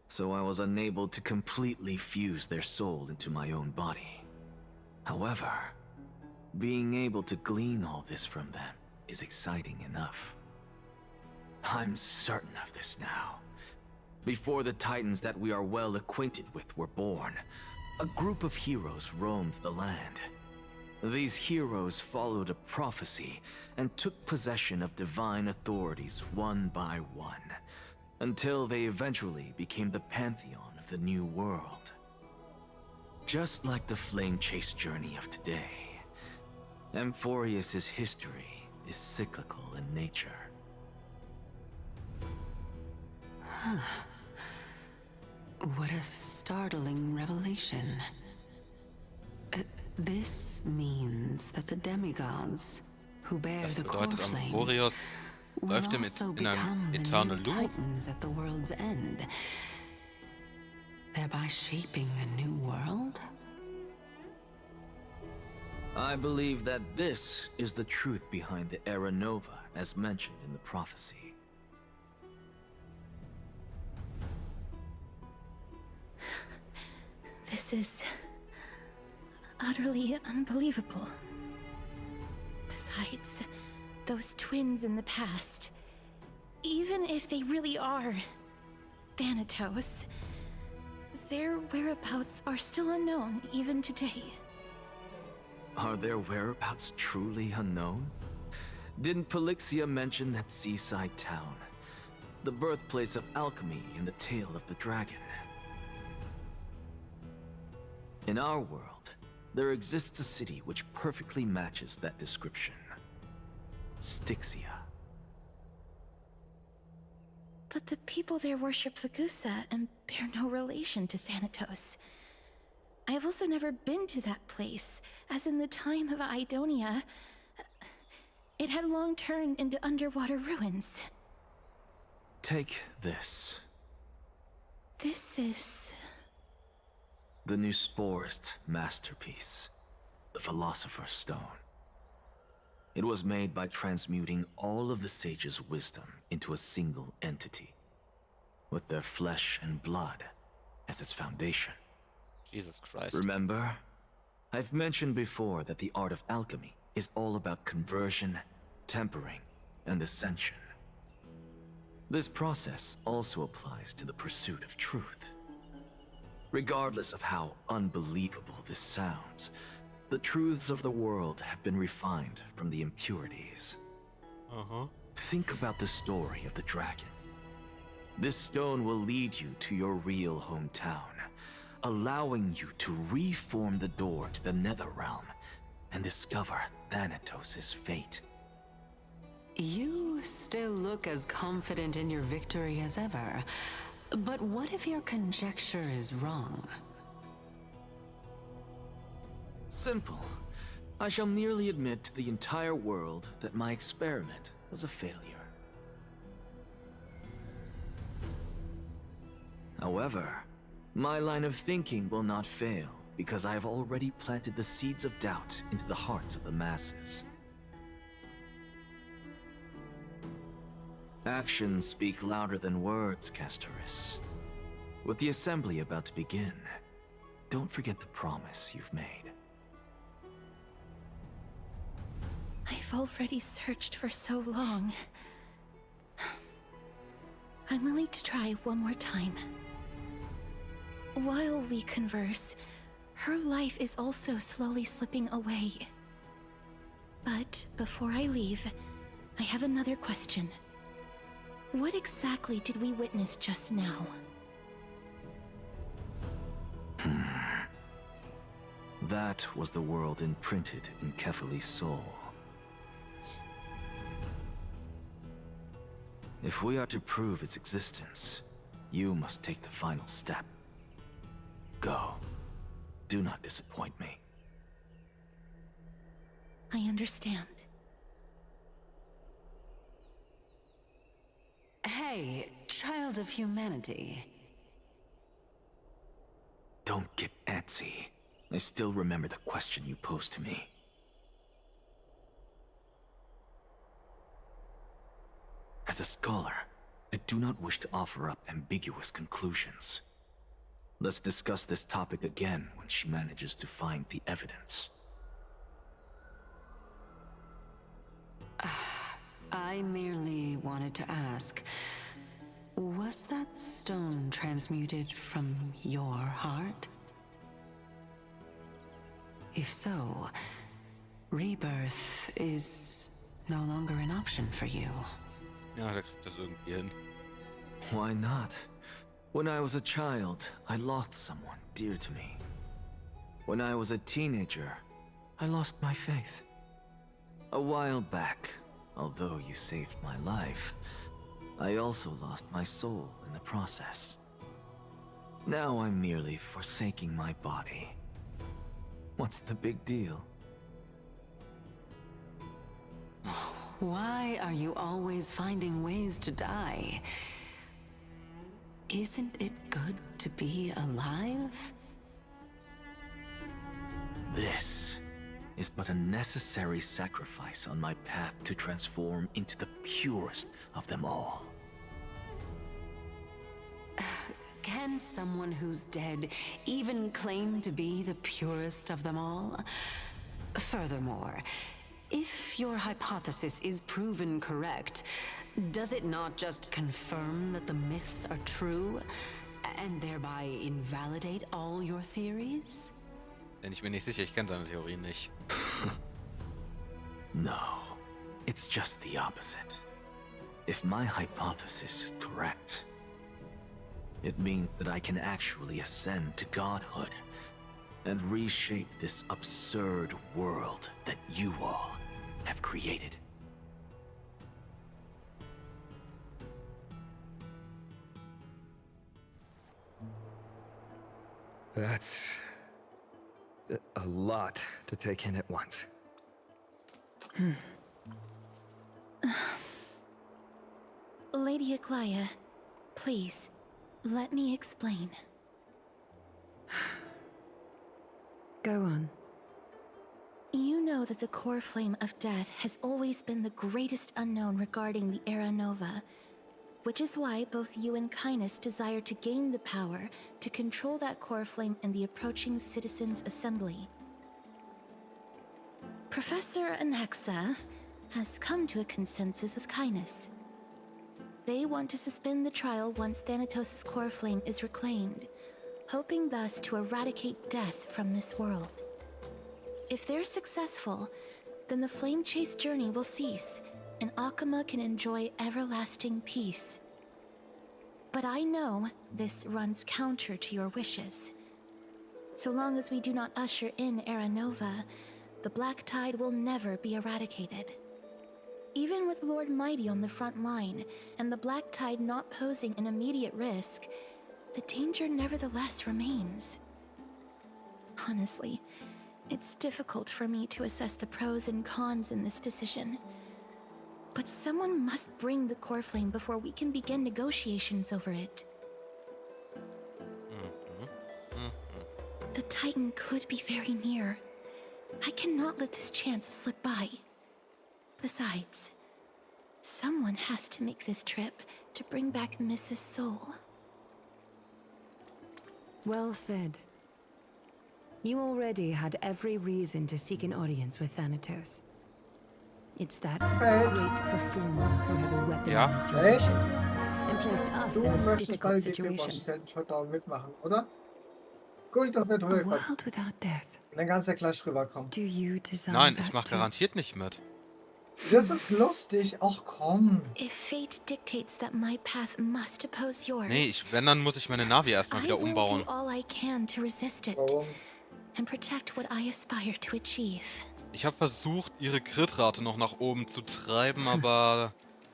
so I was unable to completely fuse their soul into my own body. However, being able to glean all this from them is exciting enough. I'm certain of this now. Before the Titans that we are well acquainted with were born, a group of heroes roamed the land. These heroes followed a prophecy and took possession of divine authorities one by one, until they eventually became the pantheon of the new world. Just like the flame chase journey of today, Amphorius's history is cyclical in nature. What a startling revelation. This means that the demigods who bear the core flames will also become the new Titans at the world's end, thereby shaping a new world? I believe that this is the truth behind the Era Nova as mentioned in the prophecy. This is utterly unbelievable. Besides, those twins in the past, even if they really are Thanatos, their whereabouts are still unknown even today. Are their whereabouts truly unknown? Didn't Polixia mention that seaside town? The birthplace of alchemy in the tale of the dragon. In our world, there exists a city which perfectly matches that description. Styxia. But the people there worship Vagusa and bear no relation to Thanatos. I have also never been to that place, as in the time of Idonia, it had long turned into underwater ruins. Take this. This is... the new Sporist masterpiece, the Philosopher's Stone. It was made by transmuting all of the sages' wisdom into a single entity, with their flesh and blood as its foundation. Jesus Christ. Remember? I've mentioned before that the art of alchemy is all about conversion, tempering, and ascension. This process also applies to the pursuit of truth. Regardless of how unbelievable this sounds, the truths of the world have been refined from the impurities. Think about the story of the dragon. This stone will lead you to your real hometown, allowing you to reform the door to the Netherrealm and discover Thanatos' fate. You still look as confident in your victory as ever. But what if your conjecture is wrong? Simple. I shall merely admit to the entire world that my experiment was a failure. However, my line of thinking will not fail because I have already planted the seeds of doubt into the hearts of the masses. Actions speak louder than words, Castoris. With the assembly about to begin, don't forget the promise you've made. I've already searched for so long. I'm willing to try one more time. While we converse, her life is also slowly slipping away. But before I leave, I have another question. What exactly did we witness just now? That was the world imprinted in Kefali's soul. If we are to prove its existence, you must take the final step. Go. Do not disappoint me. I understand. Hey, child of humanity. Don't get antsy. I still remember the question you posed to me. As a scholar, I do not wish to offer up ambiguous conclusions. Let's discuss this topic again when she manages to find the evidence. I merely wanted to ask, was that stone transmuted from your heart? If so, rebirth is no longer an option for you. Ja, da kriegt das irgendwie hin. Why not? When I was a child, I lost someone dear to me. When I was a teenager, I lost my faith. A while back, although you saved my life, I also lost my soul in the process. Now I'm merely forsaking my body. What's the big deal? Why are you always finding ways to die? Isn't it good to be alive? This is but a necessary sacrifice on my path to transform into the purest of them all. Can someone who's dead even claim to be the purest of them all? Furthermore, if your hypothesis is proven correct, does it not just confirm that the myths are true, and thereby invalidate all your theories? Bin ich mir nicht sicher, ich kenne seine Theorien nicht. No, it's just the opposite. If my hypothesis is correct, it means that I can actually ascend to godhood and reshape this absurd world that you all have created. That's a lot to take in at once. Lady Aglaya, please, let me explain. Go on. You know that the core flame of death has always been the greatest unknown regarding the Era Nova, which is why both you and Kindness desire to gain the power to control that core flame in the approaching Citizens' Assembly. Professor Anexa has come to a consensus with Kindness. They want to suspend the trial once Thanatos' core flame is reclaimed, hoping thus to eradicate death from this world. If they're successful, then the flame chase journey will cease, and Akama can enjoy everlasting peace. But I know this runs counter to your wishes. So long as we do not usher in Era Nova, the Black Tide will never be eradicated. Even with Lord Mighty on the front line, and the Black Tide not posing an immediate risk, the danger nevertheless remains. Honestly, it's difficult for me to assess the pros and cons in this decision. But someone must bring the core flame before we can begin negotiations over it. The Titan could be very near. I cannot let this chance slip by. Besides, someone has to make this trip to bring back Mrs. Soul. Well said. You already had every reason to seek an audience with Thanatos. It's that great performer who has weaponized your wishes and placed us in this difficult situation. Heute auch mitmachen, oder? Gut, das wird A helfen. world without death. Dann kannst du gleich rüberkommen. Do you desire Nein, ich that mach too? garantiert nicht mit. Das ist lustig. Ach komm. If fate dictates that my path must oppose yours, Nee, wenn, dann muss ich meine Navi erstmal wieder I will umbauen. do all I can to resist it Warum? and protect what I aspire to achieve. Ich habe versucht, ihre Crit-Rate noch nach oben zu treiben, aber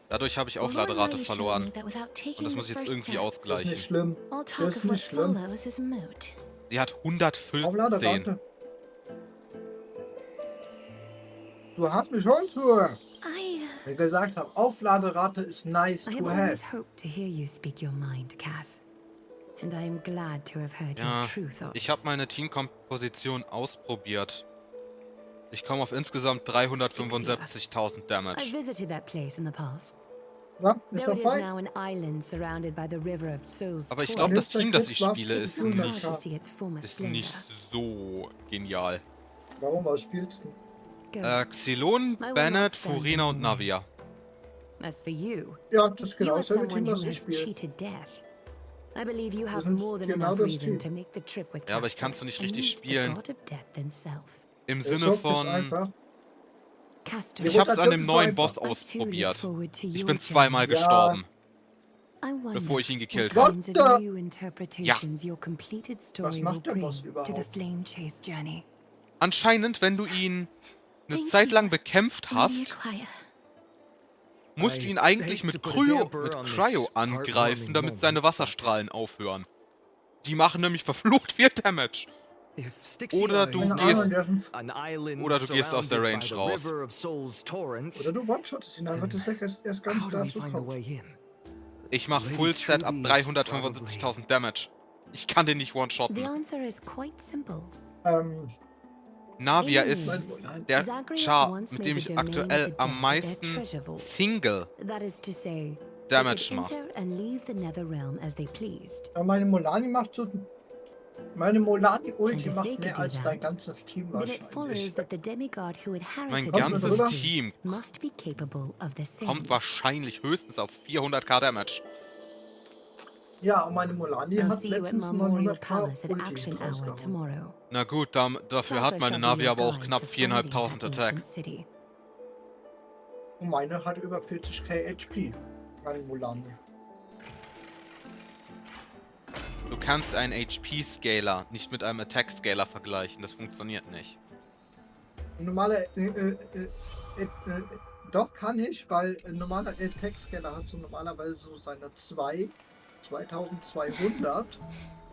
dadurch habe ich Aufladerate verloren. Und das muss ich jetzt irgendwie Das ist nicht ausgleichen. schlimm. All Das talk ist of what nicht schlimm. follows is moot. Sie hat 115. Aufladerate. Du hast mich schon zu. Wie gesagt habe, Aufladerate ist nice I to have always have. hoped to hear you speak your mind, Cass. And I am glad to have heard Ja, your true thoughts. ich habe meine Teamkomposition ausprobiert. Ich komme auf insgesamt 375.000 I Damage. visited that place in the past. Ja, ist Though doch it is fein. now an island surrounded by the river of souls. Aber ich torrent, glaube, das Team, das ich spiele, it ist is hard nicht, to see its former splendor. so genial. Warum, was spielst du? Go. Xylon, I will Bennett, not stand Furina und in the way. Navia. As for you, Ja, das ist you genau are dasselbe someone Team, who was ich has spiele. cheated death. I believe you have sind more than genau enough das reason Team. to make the trip with Ja, aber ich kann's Castor nicht and richtig meet the spielen. god of death himself. Im Der Sinne Shop ist von, einfach. Castor, ich hab's an dem Rotation neuen ist Boss einfach. ausprobiert. forward to Ich your bin zweimal journey. gestorben, I wonder bevor ich ihn gekillt what habe. kinds of What the- new interpretations your completed story will macht der bring Boss to the überhaupt? flame chase journey. Anscheinend, wenn du ihn eine Thank Zeit you, lang bekämpft Lady hast, Aglaya. musst du ihn I eigentlich hate mit to put a Cryo damper on this angreifen, heartwarming damit seine moment, Wasserstrahlen aufhören. Die machen nämlich verflucht viel Damage. If Styxia Oder du is Keine Ahnung, gehst, der ist ein an island oder du gehst aus der surrounded Range by the raus. river of souls torrents, Oder du one-shottest ihn einfach, dass er erst ganz how do we dazu find a kommt. way in? Ich mach Lady Fullset ab Trudy is 375.000 Damage. Ich kann den nicht The one-shotten. answer is quite simple. Navia In ist Means, der Zagreus Char, once mit made dem the ich domain of aktuell the am dead meisten their treasure vault. Single That is to say, they Damage could mache. enter and leave the nether realm as they pleased. Ja, meine Molani macht so. Meine Molani-Ulti And if macht they could mehr do als dein that, ganzes Team then it follows wahrscheinlich. that the demigod who Mein inherited ganzes rüber? the Team must be capable of the same. kommt wahrscheinlich höchstens auf 400k Damage. Ja, und meine Molani I'll hat see you at letztens Memorial 900k Palace at Ulti Action Hour rausgehauen. tomorrow. Na gut, dafür hat meine Navi aber auch knapp 4.500 Attack. City. Und meine hat über 40k HP. Meine Molani. Du kannst einen HP-Scaler nicht mit einem Attack-Scaler vergleichen. Das funktioniert nicht. Ein normaler, doch kann ich, weil ein normaler Attack-Scaler hat so normalerweise so seine 2200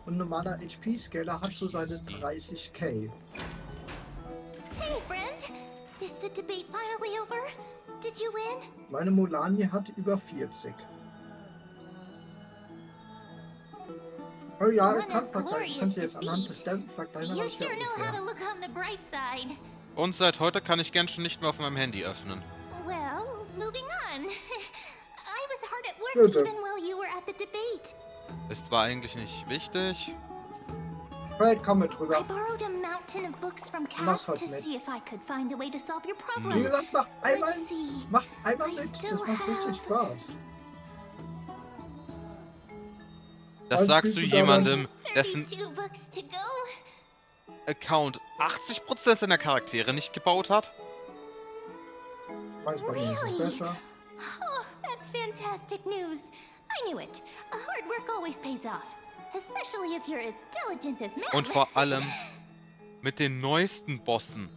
und ein normaler HP-Scaler hat so seine 30k. Hey, friend! Is the debate finally over? Did you win? Meine Molani hat über 40. Oh ja, ich kann vergleichen. Kannst du jetzt anhand des Stempels vergleichen? You sure know how to look on the bright side. Und seit heute kann ich Genshin nicht mehr auf meinem Handy öffnen. Well, moving on. I was hard at work Bitte. even while you were at the debate. Ist zwar eigentlich nicht wichtig. Hey, komm mit I rüber. borrowed a mountain of books from Mach's Cass halt to mit. see if I could find a way to solve your Wie problem. gesagt, mach einmal Let's see. mit. Das still macht richtig Spaß. Das sagst du jemandem, dessen 32 books to go. Account 80% seiner Charaktere nicht gebaut hat? Manchmal ist es Really? besser. Oh, that's fantastic news. I knew it. Hard work always pays off. Especially if you're as diligent as Mem. Und vor allem mit den neuesten Bossen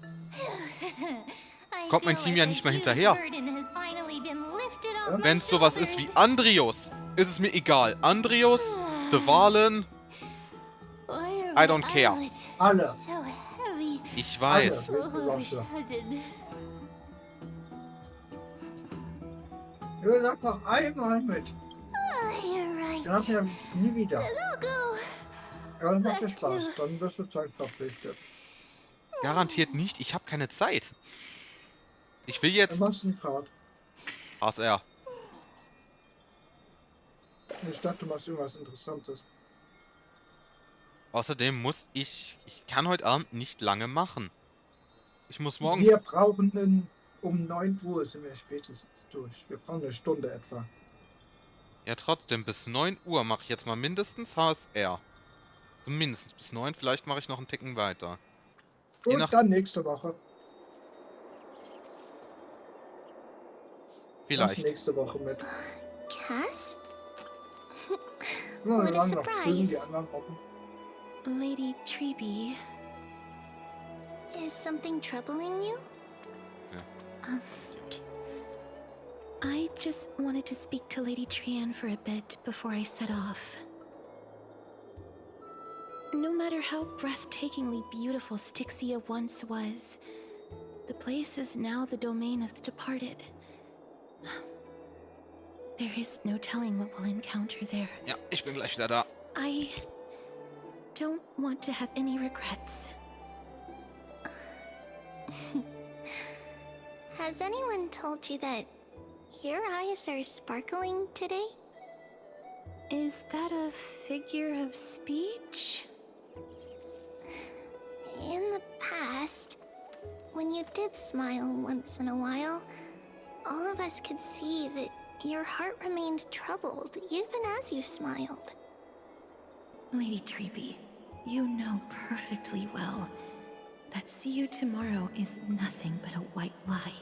I kommt mein feel Team like ja a nicht mehr huge hinterher. burden has finally been lifted off my Wenn es sowas ist shoulders. wie Andrios, ist es mir egal. Andrios, The Valen, Why I are don't my care. eyelids Alle. so heavy? Ich weiß. All of a sudden. Wie gesagt, mach einmal mit. You're right. Dann hast du ja nie wieder. Then I'll go. Aber es macht dir Spaß. Dann wirst du verpflichtet. Garantiert nicht, ich habe keine Zeit. Ich will Dann jetzt... machst du einen Grad. ASR. Ich dachte, du machst irgendwas Interessantes. Außerdem muss ich... Ich kann heute Abend nicht lange machen. Ich muss morgen... Wir brauchen um 9 Uhr sind wir spätestens durch. Wir brauchen eine Stunde etwa. Ja, trotzdem, bis 9 Uhr mache ich jetzt mal mindestens HSR. Also mindestens bis 9, vielleicht mache ich noch einen Ticken weiter. Je Und nach... dann nächste Woche. Vielleicht. Machst nächste Woche mit. Cass? Ja, What a lang noch drüben die surprise. anderen Wochen. Lady Treeby. Is something troubling you? I just wanted to speak to Lady Trian for a bit before I set off. No matter how breathtakingly beautiful Styxia once was, the place is now the domain of the departed. There is no telling what we'll encounter there. Ja, ich bin gleich wieder da. I don't want to have any regrets. Has anyone told you that your eyes are sparkling today? Is that a figure of speech? In the past, when you did smile once in a while, all of us could see that your heart remained troubled even as you smiled. Lady Treeby, you know perfectly well that see you tomorrow is nothing but a white lie.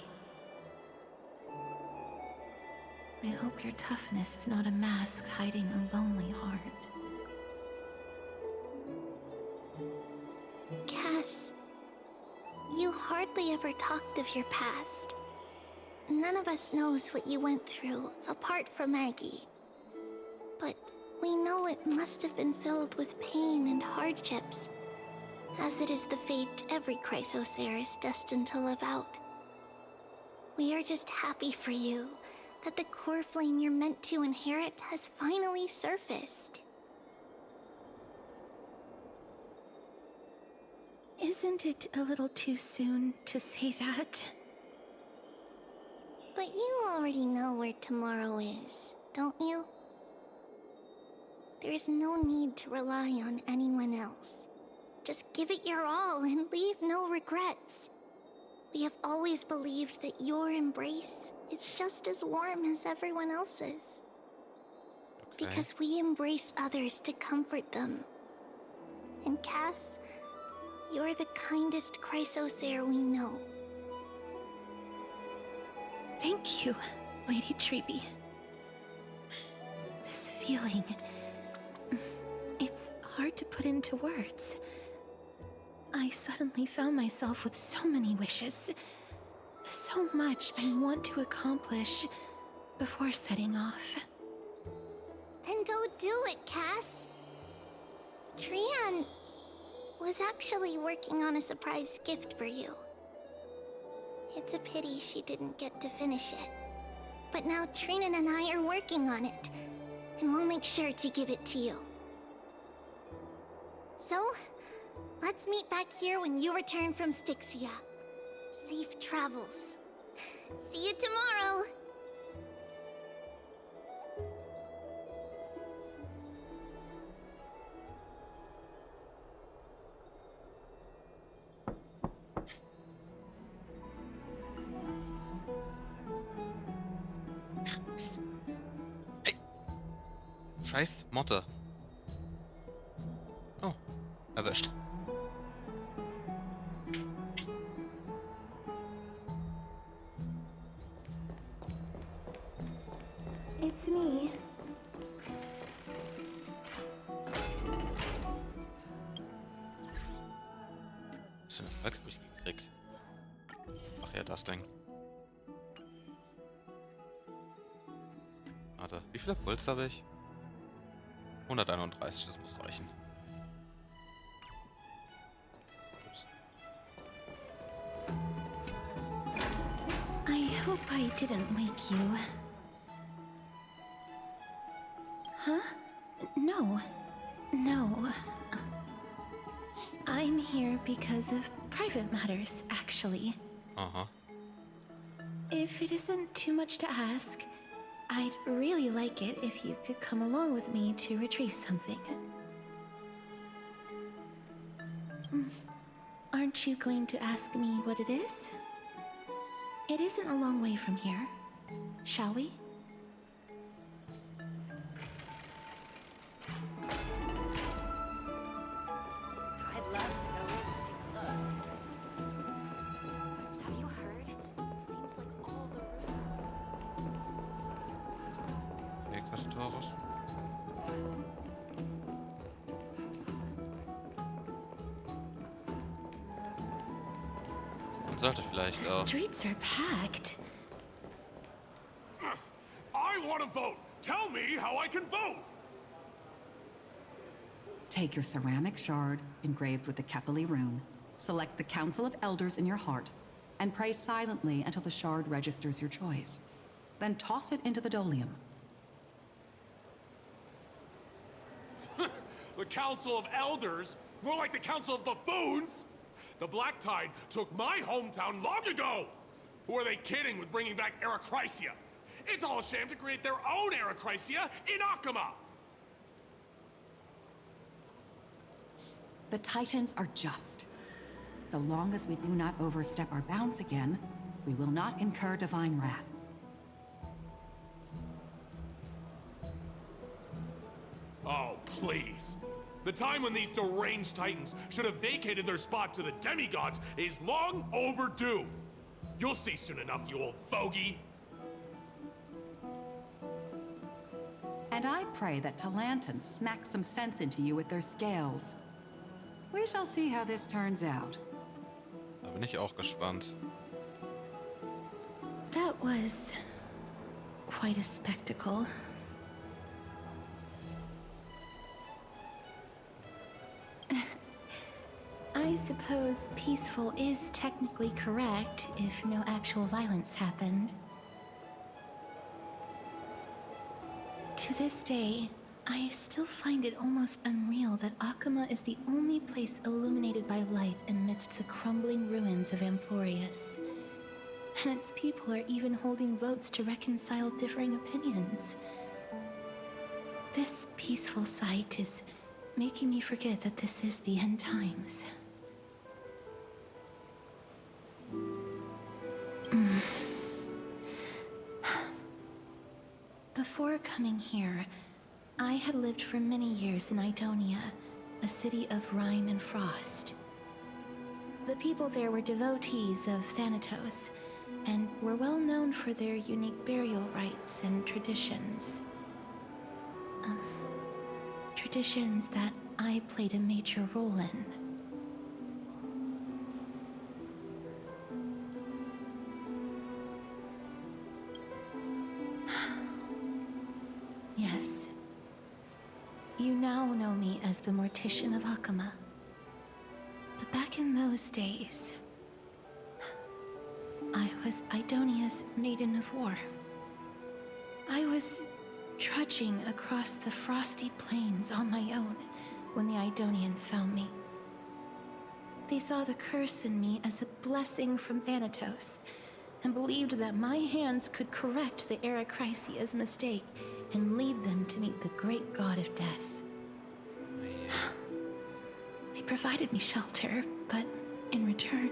I hope your toughness is not a mask hiding a lonely heart. Cass, you hardly ever talked of your past. None of us knows what you went through, apart from Maggie. But we know it must have been filled with pain and hardships, as it is the fate every Chrysosaur is destined to live out. We are just happy for you that the core flame you're meant to inherit has finally surfaced. Isn't it a little too soon to say that? But you already know where tomorrow is, don't you? There is no need to rely on anyone else. Just give it your all and leave no regrets. We have always believed that your embrace is just as warm as everyone else's. because we embrace others to comfort them. And Cass, you're the kindest Chrysosaur we know. Thank you, Lady Treeby. This feeling... it's hard to put into words. I suddenly found myself with so many wishes. So much I want to accomplish before setting off. Then go do it, Cass. Trian was actually working on a surprise gift for you. It's a pity she didn't get to finish it. But now Trinan and I are working on it, and we'll make sure to give it to you. So, let's meet back here when you return from Styxia. Safe travels. See you tomorrow! Scheiß Motte. Oh, erwischt. It's me. Was für eine Folge habe ich gekriegt? Ach ja, das Ding. Warte, wie viele Puls habe ich? 131, das muss reichen. Ups. I hope I didn't wake you. Huh? No. No. I'm here because of private matters, actually. Uh-huh. If it isn't too much to ask, I'd really like it if you could come along with me to retrieve something. Aren't you going to ask me what it is? It isn't a long way from here. Shall we? I'd love to go in and take a look. Have you heard? Seems like all the Ekastorus. Man sollte vielleicht The auch. streets are packed. I want to vote! Tell me how I can vote! Take your ceramic shard, engraved with the Kefali rune, select the Council of Elders in your heart, and pray silently until the shard registers your choice. Then toss it into the Dolium. The Council of Elders? More like the Council of Buffoons? The Black Tide took my hometown long ago! Who are they kidding with bringing back Erechrysia? It's all a sham to create their own Erechrysia in Akama! The Titans are just. So long as we do not overstep our bounds again, we will not incur divine wrath. Oh, please. The time when these deranged Titans should have vacated their spot to the demigods is long overdue. You'll see soon enough, you old fogey. And I pray that Talanton smacks some sense into you with their scales. We shall see how this turns out. Da bin ich auch gespannt. That was quite a spectacle. I suppose peaceful is technically correct if no actual violence happened. To this day, I still find it almost unreal that Akama is the only place illuminated by light amidst the crumbling ruins of Amphorius. And its people are even holding votes to reconcile differing opinions. This peaceful sight is making me forget that this is the end times. Before coming here, I had lived for many years in Idonia, a city of rime and frost. The people there were devotees of Thanatos, and were well known for their unique burial rites and traditions. Traditions that I played a major role in. Yes. You now know me as the Mortician of Akama. But back in those days, I was Idonia's Maiden of War. I was trudging across the frosty plains on my own when the Idonians found me. They saw the curse in me as a blessing from Thanatos, and believed that my hands could correct the Erechrysia's mistake and lead them to meet the great god of death. They provided me shelter, but in return,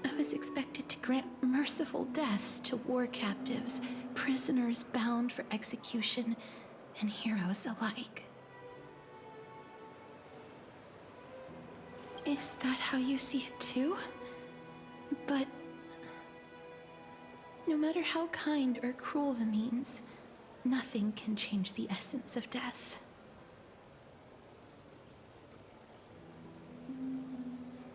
I was expected to grant merciful deaths to war captives, prisoners bound for execution, and heroes alike. Is that how you see it too? But no matter how kind or cruel the means, nothing can change the essence of death.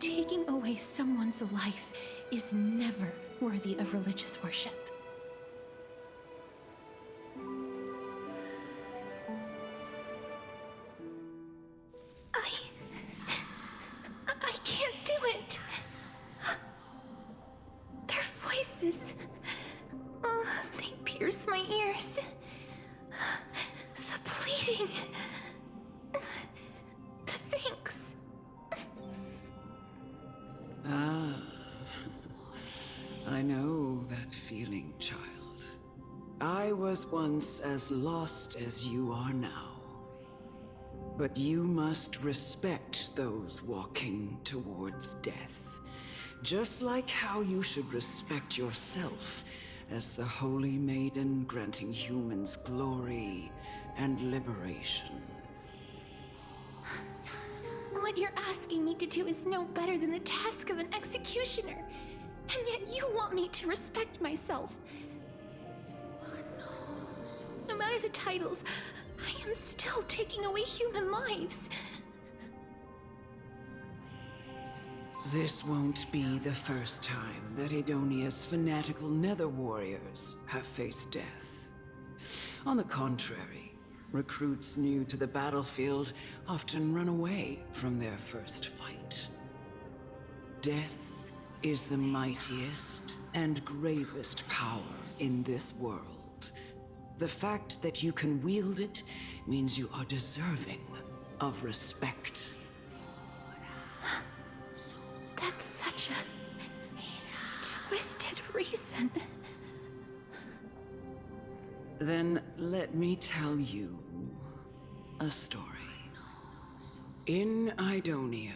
Taking away someone's life is never worthy of religious worship. I can't do it. Their voices, they pierce my ears. The pleading, the thanks. I know that feeling, child. I was once as lost as you are now. But you must respect those walking towards death. Just like how you should respect yourself as the Holy Maiden granting humans glory and liberation. What you're asking me to do is no better than the task of an executioner. And yet you want me to respect myself. No matter the titles, I am still taking away human lives. This won't be the first time that Idonia's fanatical nether warriors have faced death. On the contrary, recruits new to the battlefield often run away from their first fight. Death is the mightiest and gravest power in this world. The fact that you can wield it means you are deserving of respect. That's such a twisted reason. Then let me tell you a story. In Idonia,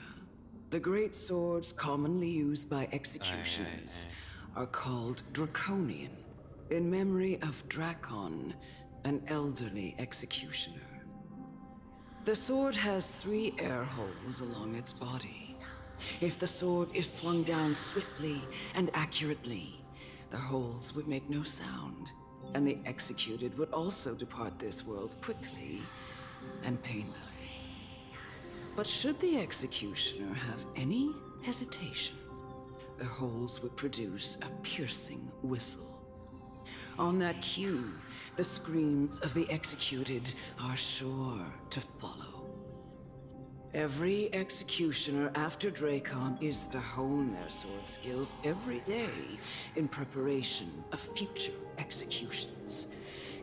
the great swords commonly used by executioners are called Draconian, in memory of Drakon, an elderly executioner. The sword has 3 air holes along its body. If the sword is swung down swiftly and accurately, the holes would make no sound, and the executed would also depart this world quickly and painlessly. But should the executioner have any hesitation, the holes would produce a piercing whistle. On that cue, the screams of the executed are sure to follow. Every executioner after Dracon is to hone their sword skills every day in preparation of future executions.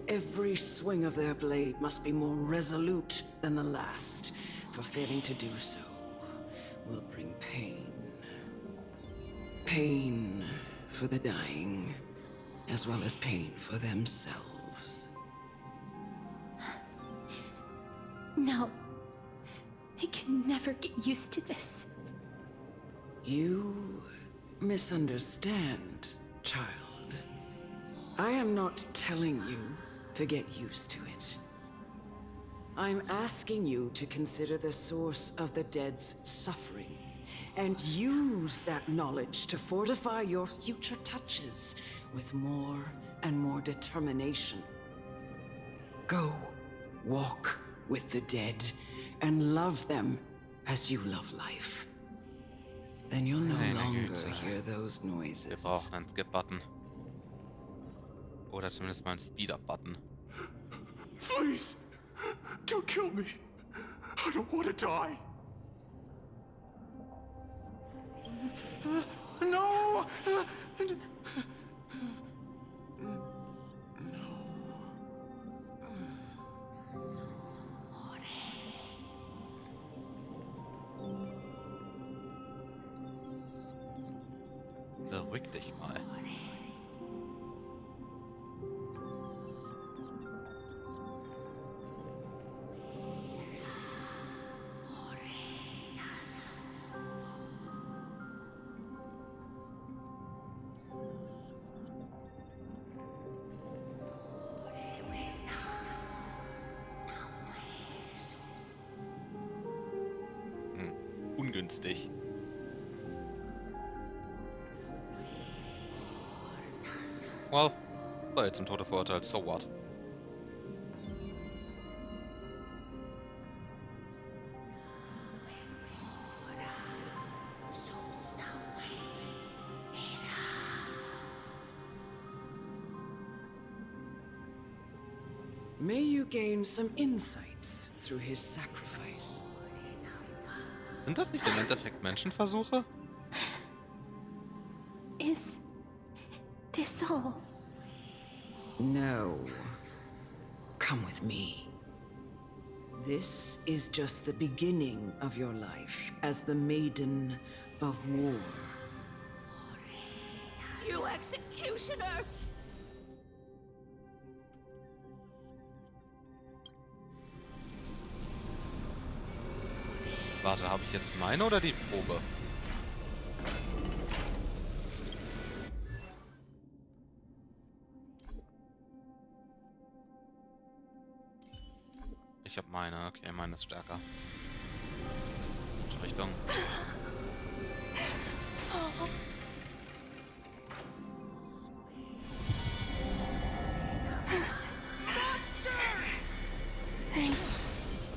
Every swing of their blade must be more resolute than the last, for failing to do so will bring pain. Pain for the dying, as well as pain for themselves. No. I can never get used to this. You misunderstand, child. I am not telling you to get used to it. I'm asking you to consider the source of the dead's suffering, and use that knowledge to fortify your future touches with more and more determination. Go, walk with the dead, and love them as you love life. Then you'll no longer hear those noises. Wir brauchen einen Skip-Button. Oder zumindest mal einen Speed-Up-Button. Please, don't kill me. I don't want to die. No! Beruhig dich mal. Ungünstig. Well, war jetzt ein Tode verurteilt, so what? May you gain some insights through his sacrifice. Sind das nicht im Endeffekt Menschenversuche? Is this all? No. Come with me. This is just the beginning of your life as the Maiden of War. You executioner! Warte, habe ich jetzt meine oder die Probe? Ich habe meine, okay, meine ist stärker. Richtung.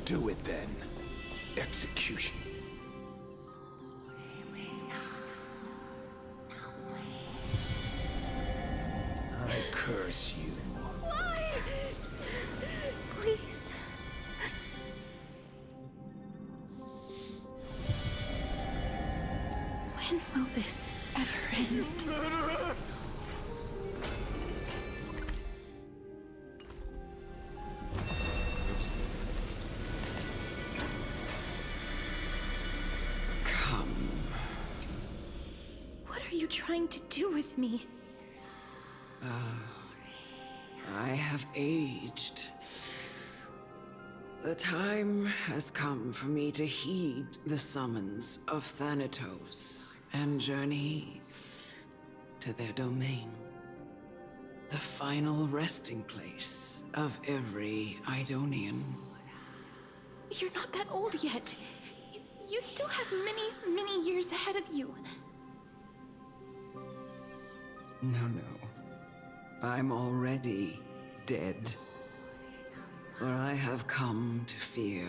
Do it then. Execution. I curse you. Why? Please. When will this ever end? Trying to do with me? I have aged. The time has come for me to heed the summons of Thanatos and journey to their domain. The final resting place of every Idonian. You're not that old yet. You still have many, many years ahead of you. No. I'm already dead. For I have come to fear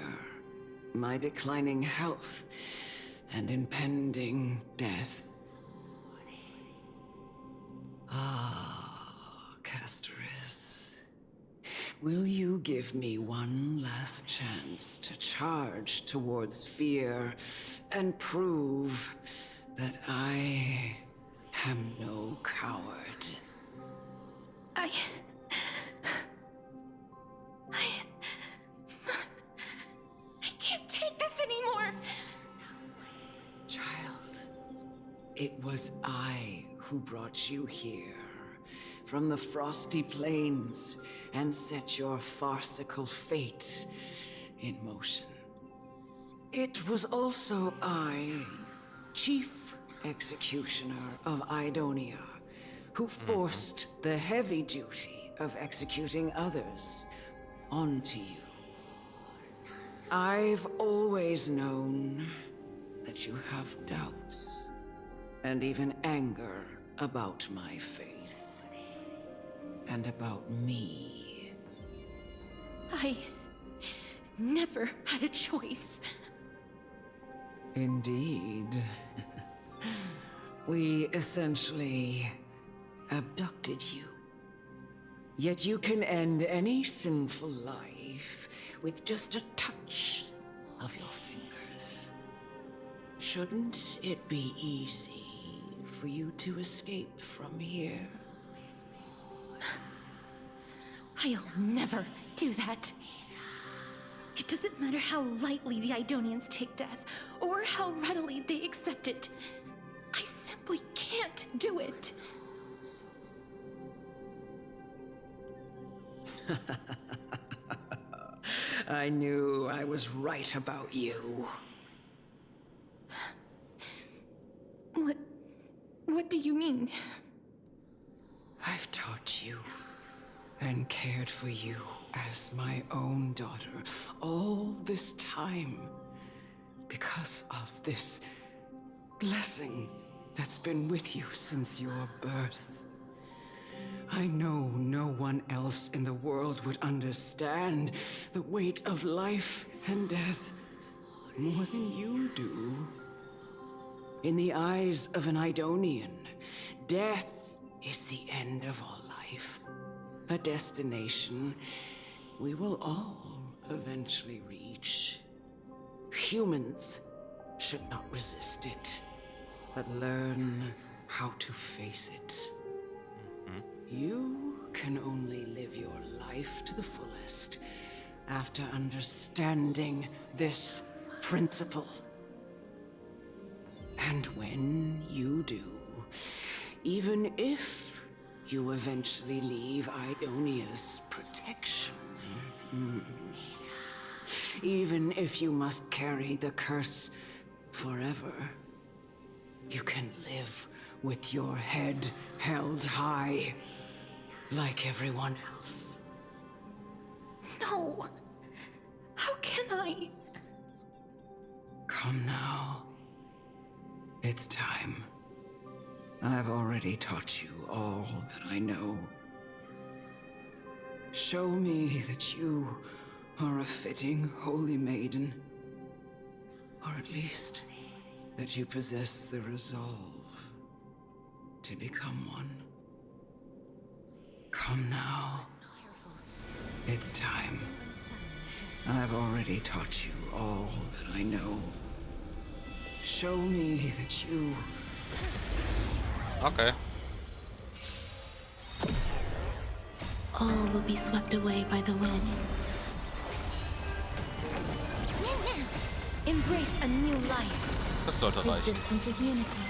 my declining health and impending death. Ah, Castoris. Will you give me one last chance to charge towards fear and prove that I am no coward? I can't take this anymore! Child, it was I who brought you here, from the frosty plains, and set your farcical fate in motion. It was also I, Chief Executioner of Idonia, who forced the heavy duty of executing others onto you. I've always known that you have doubts and even anger about my faith and about me. I never had a choice. Indeed. We essentially abducted you. Yet you can end any sinful life with just a touch of your fingers. Shouldn't it be easy for you to escape from here? I'll never do that. It doesn't matter how lightly the Idonians take death, or how readily they accept it. I simply can't do it. I knew I was right about you. What do you mean? I've taught you and cared for you as my own daughter all this time because of this blessing that's been with you since your birth. I know no one else in the world would understand the weight of life and death more than you do. In the eyes of an Idonian, death is the end of all life. A destination we will all eventually reach. Humans should not resist it, but learn how to face it. You can only live your life to the fullest after understanding this principle. And when you do, even if you eventually leave Idonia's protection, even if you must carry the curse forever, you can live with your head held high, like everyone else. No! How can I? Come now. It's time. I've already taught you all that I know. Show me that you are a fitting holy maiden. Or at least, that you possess the resolve to become one. Come now. It's time. I've already taught you all that I know. Show me that you... Okay. All will be swept away by the wind. Embrace a new life. Das sollte reichen. Resistance is unity.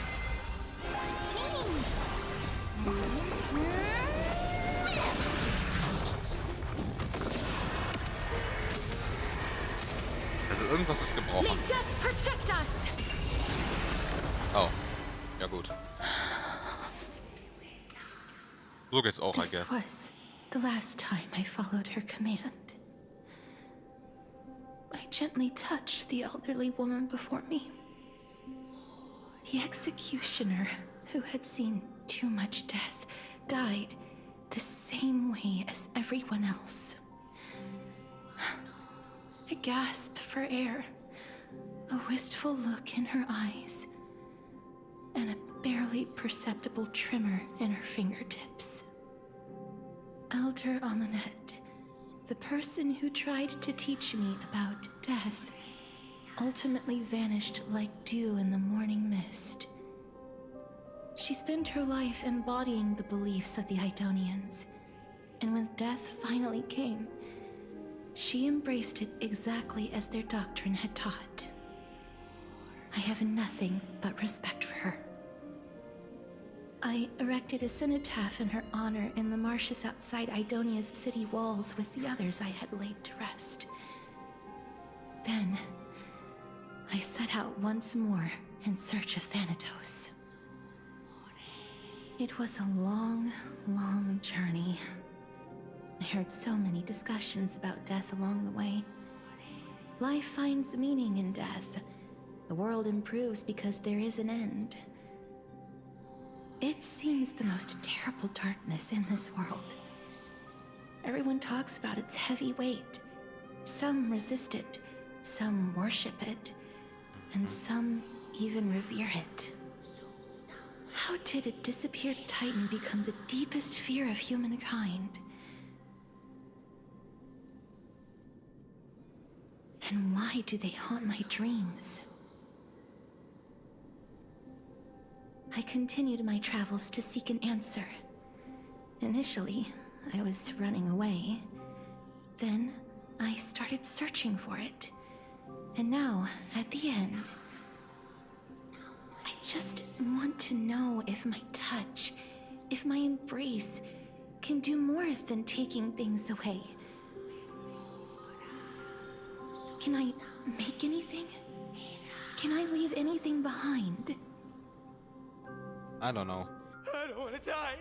Also irgendwas ist gebrochen. May death protect us. Oh. Ja gut. So geht's auch, I This guess. was the last time I followed her command. I gently touched the elderly woman before me. The executioner, who had seen too much death, died the same way as everyone else. A gasp for air, a wistful look in her eyes, and a barely perceptible tremor in her fingertips. Elder Amunet, the person who tried to teach me about death, ultimately vanished like dew in the morning mist. She spent her life embodying the beliefs of the Idonians, and when death finally came, she embraced it exactly as their doctrine had taught. I have nothing but respect for her. I erected a cenotaph in her honor in the marshes outside Idonia's city walls with the others I had laid to rest. Then, I set out once more in search of Thanatos. It was a long, long journey. I heard so many discussions about death along the way. Life finds meaning in death. The world improves because there is an end. It seems the most terrible darkness in this world. Everyone talks about its heavy weight. Some resist it, some worship it, and some even revere it. How did a disappeared titan become the deepest fear of humankind? And why do they haunt my dreams? I continued my travels to seek an answer. Initially, I was running away. Then, I started searching for it. And now, at the end, I just want to know if my touch, if my embrace, can do more than taking things away. Can I make anything? Can I leave anything behind? I don't know. I don't want to die.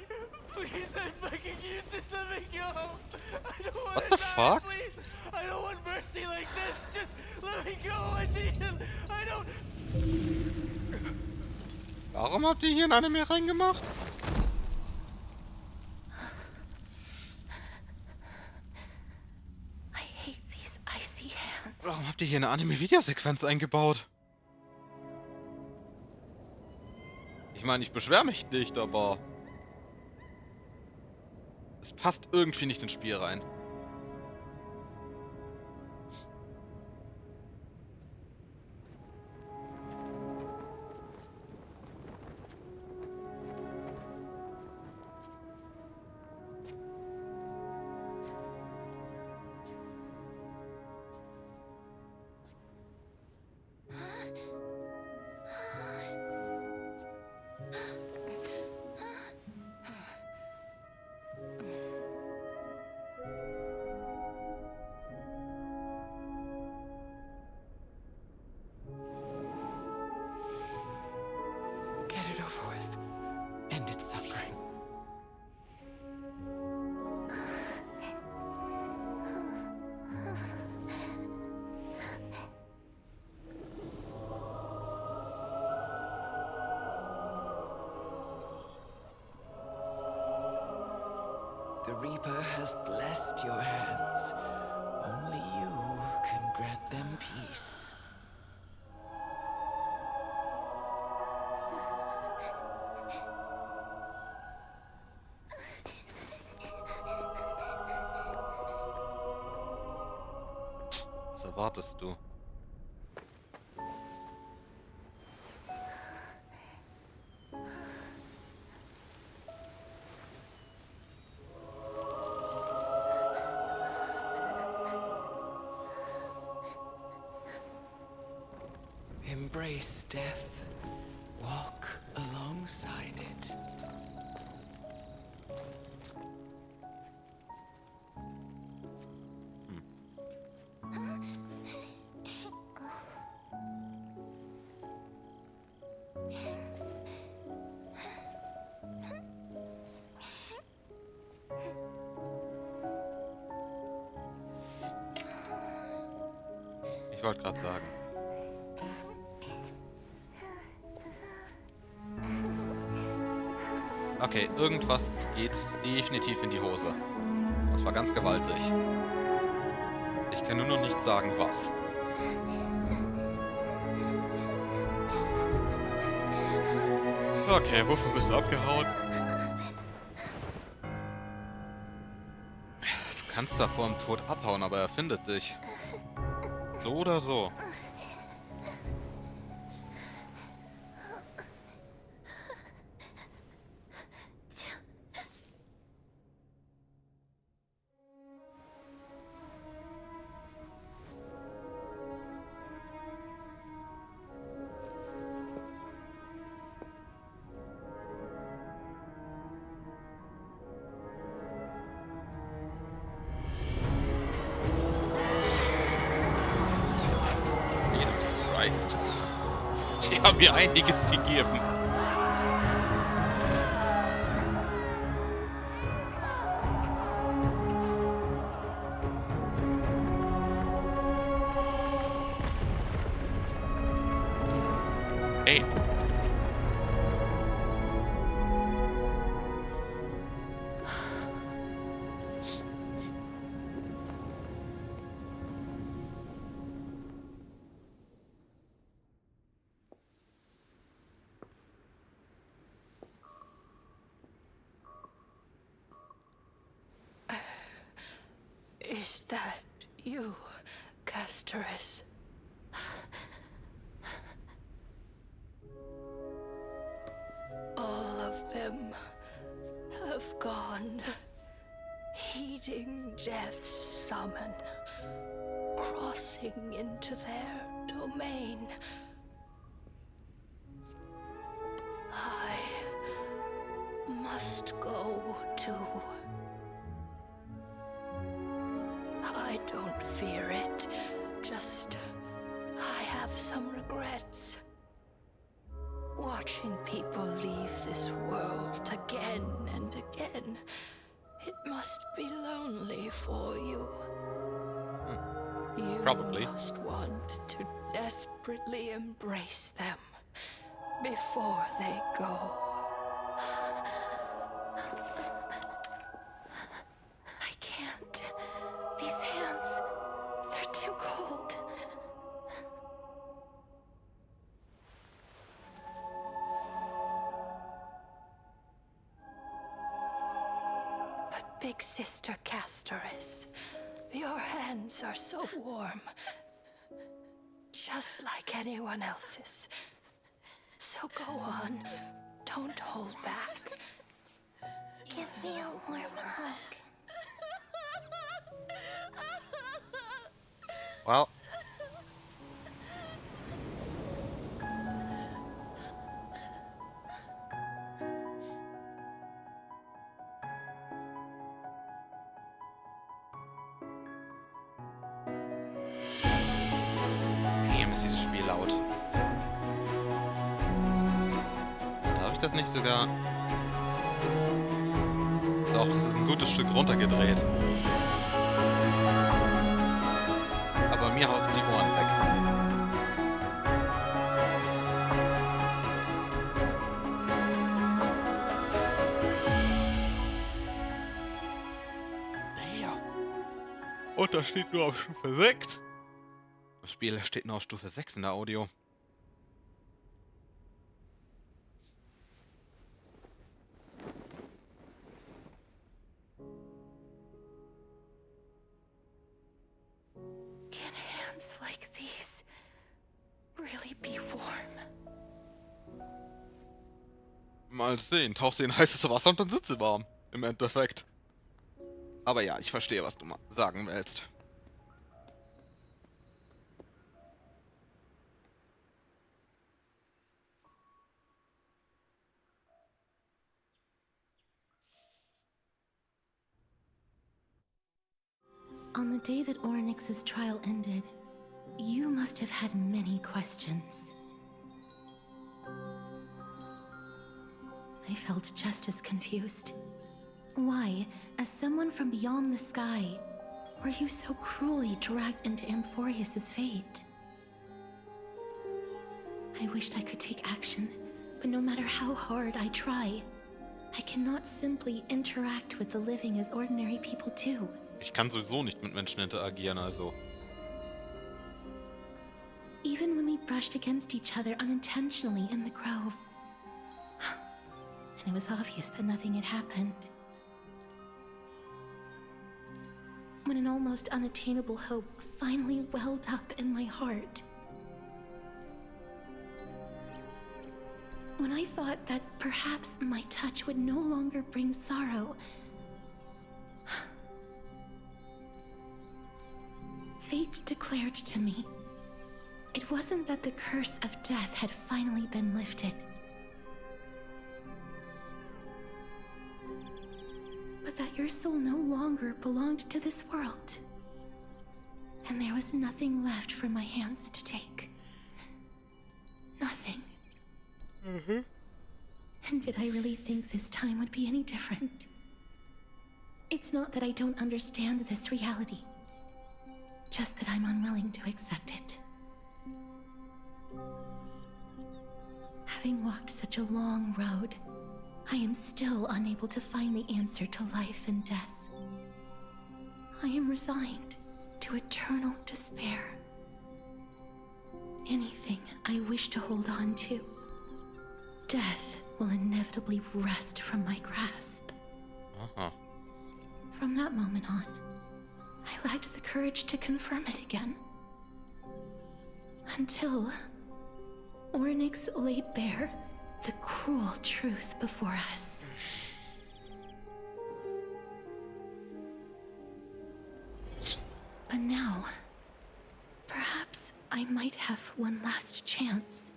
Please, I'm fucking useless. Let me go. I don't want What to the die. fuck? Please. I don't want mercy like this. Just let me go. I don't. Warum habt ihr hier ein Anime reingemacht? I hate these icy hands. Warum habt ihr hier eine Anime-Videosequenz eingebaut? Ich meine, ich beschwere mich nicht, aber es passt irgendwie nicht ins Spiel rein. Get it over with. End its suffering. The Reaper has blessed your hands. Only you can grant them peace. Was erwartest du? Embrace death. Walk alongside it. Ich wollte gerade sagen. Okay, irgendwas geht definitiv in die Hose. Und zwar ganz gewaltig. Ich kann nur noch nicht sagen, was. Okay, wovon bist du abgehauen? Du kannst da vor dem Tod abhauen, aber er findet dich. So oder so. Die haben mir einiges gegeben. Hey. Is that you, Casterus? All of them have gone, heeding death's summon, crossing into their domain. I must go too. I don't fear it, just I have some regrets. Watching people leave this world again and again, it must be lonely for you. You Probably. must want to desperately embrace them before they go. I can't. These hands, they're too cold. But Big Sister Casterus, your hands are so warm. Just like anyone else's. So go on. Don't hold back. Give me a warm hug. Well. Damn, ist dieses Spiel laut. Darf ich das nicht sogar... Doch, das ist ein gutes Stück runtergedreht. Aber mir haut's die Ohren weg. Naja. Und das steht nur auf Stufe 6. Das Spiel steht nur auf Stufe 6 in der Audio. Can hands like these really be warm? Mal sehen. Tauch sie in heißes Wasser und dann sind sie warm. Im Endeffekt. Aber ja, ich verstehe, was du mal sagen willst. On the day that Orynyx's trial ended, you must have had many questions. I felt just as confused. Why, as someone from beyond the sky, were you so cruelly dragged into Amphorius's fate? I wished I could take action, but no matter how hard I try, I cannot simply interact with the living as ordinary people do. Ich kann sowieso nicht mit Menschen interagieren, also. Even when we brushed against each other unintentionally in the grove, and it was obvious that nothing had happened. When an almost unattainable hope finally welled up in my heart. When I thought that perhaps my touch would no longer bring sorrow, fate declared to me, it wasn't that the curse of death had finally been lifted, but that your soul no longer belonged to this world, and there was nothing left for my hands to take. Nothing. And did I really think this time would be any different? It's not that I don't understand this reality, just that I'm unwilling to accept it. Having walked such a long road, I am still unable to find the answer to life and death. I am resigned to eternal despair. Anything I wish to hold on to, death will inevitably wrest from my grasp. From that moment on, I lacked the courage to confirm it again. Until Ornyx laid bare the cruel truth before us. But now, perhaps I might have one last chance.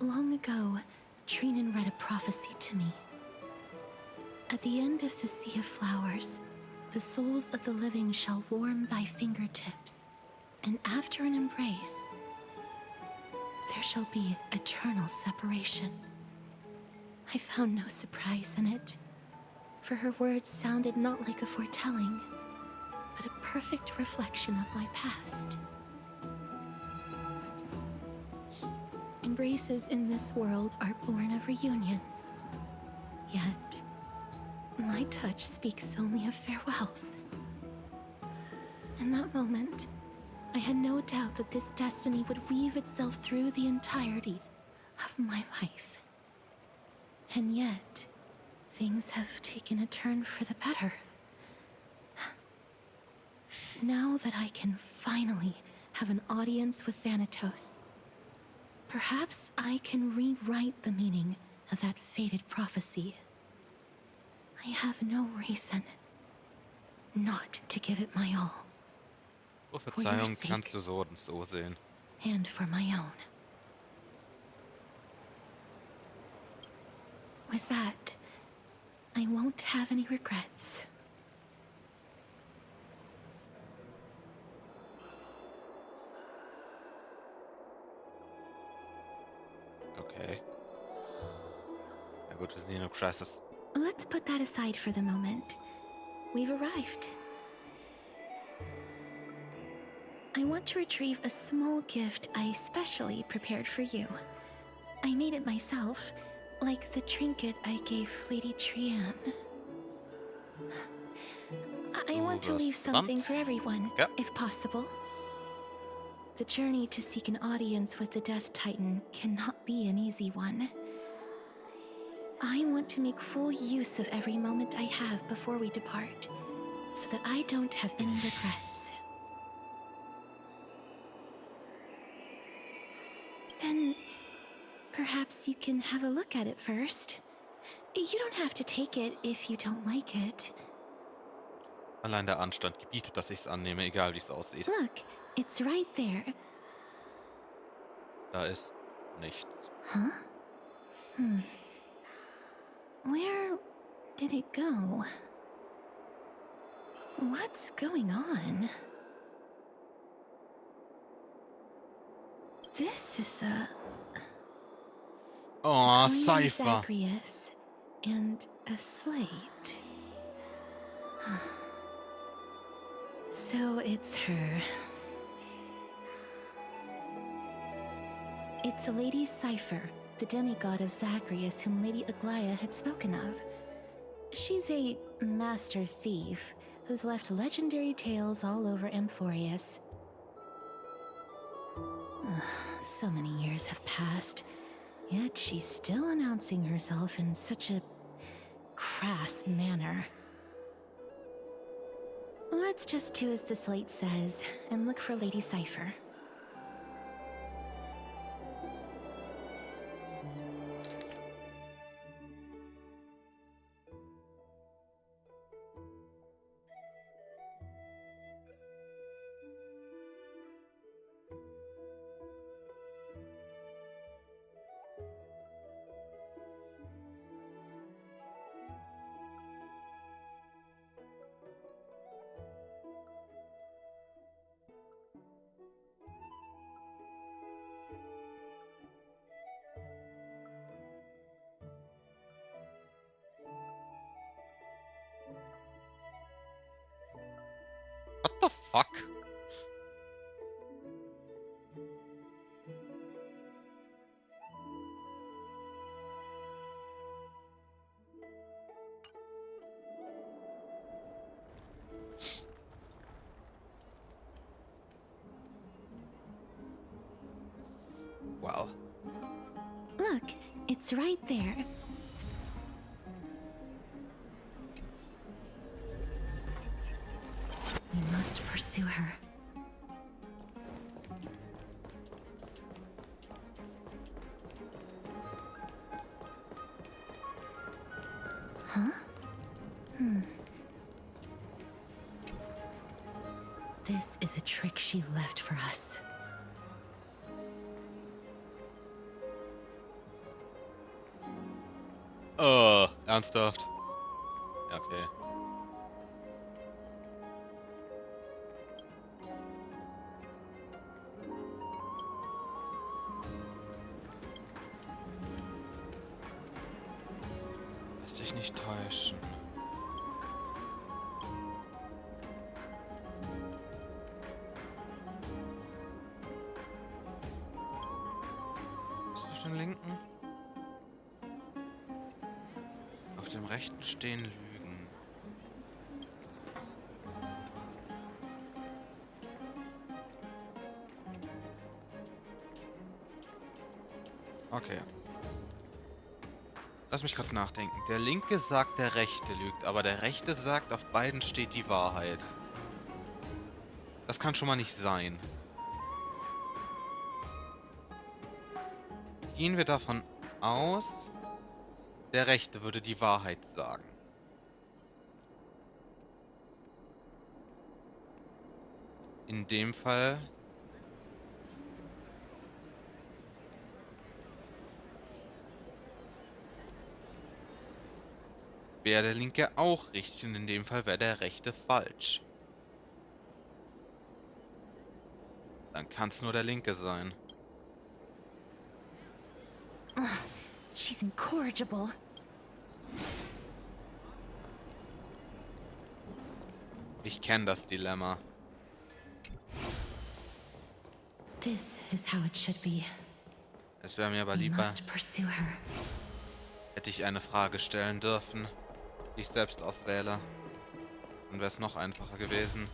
Long ago, Trinan read a prophecy to me. At the end of the Sea of Flowers, the souls of the living shall warm thy fingertips, and after an embrace, there shall be eternal separation. I found no surprise in it, for her words sounded not like a foretelling, but a perfect reflection of my past. Embraces in this world are born of reunions, yet my touch speaks only of farewells. In that moment, I had no doubt that this destiny would weave itself through the entirety of my life. And yet, things have taken a turn for the better. Now that I can finally have an audience with Thanatos, perhaps I can rewrite the meaning of that fated prophecy. I have no reason not to give it my all. Prophezeiung kannst du so und so sehen. And for my own. With that, I won't have any regrets. Okay. Na gut, wir sind hier nur Crisis. Let's put that aside for the moment. We've arrived. I want to retrieve a small gift I specially prepared for you. I made it myself, like the trinket I gave Lady Trianne. I want to leave something for everyone, if possible. The journey to seek an audience with the Death Titan cannot be an easy one. I want to make full use of every moment I have before we depart, so that I don't have any regrets. Then, perhaps you can have a look at it first. You don't have to take it if you don't like it. Allein der Anstand gebietet, dass ich es annehme, egal wie es aussieht. Look, it's right there. Da ist nichts. Huh? Where did it go? What's going on? This is a... Oh, Queen Cypher. Zagreus and a slate. So it's her. It's Lady Cypher, the demigod of Zagreus whom Lady Aglaia had spoken of. She's a master thief who's left legendary tales all over Amphorius. So many years have passed, yet she's still announcing herself in such a crass manner. Let's just do as the slate says and look for Lady Cypher. What the fuck? Well. Look, it's right there. We must pursue her. Huh? This is a trick she left for us. Ernsthaft? Ja, okay. Lass dich nicht täuschen. Ist auf dem linken? Auf dem rechten stehen Lügen. Okay. Lass mich kurz nachdenken. Der linke sagt, der rechte lügt, aber der rechte sagt, auf beiden steht die Wahrheit. Das kann schon mal nicht sein. Gehen wir davon aus, der Rechte würde die Wahrheit sagen. In dem Fall wäre der Linke auch richtig und in dem Fall wäre der Rechte falsch. Dann kann es nur der Linke sein. She's incorrigible. Ich kenne das Dilemma. This is how it should be. Es wäre mir aber lieber, hätte ich eine Frage stellen dürfen, die ich selbst auswähle. Dann wäre es noch einfacher gewesen.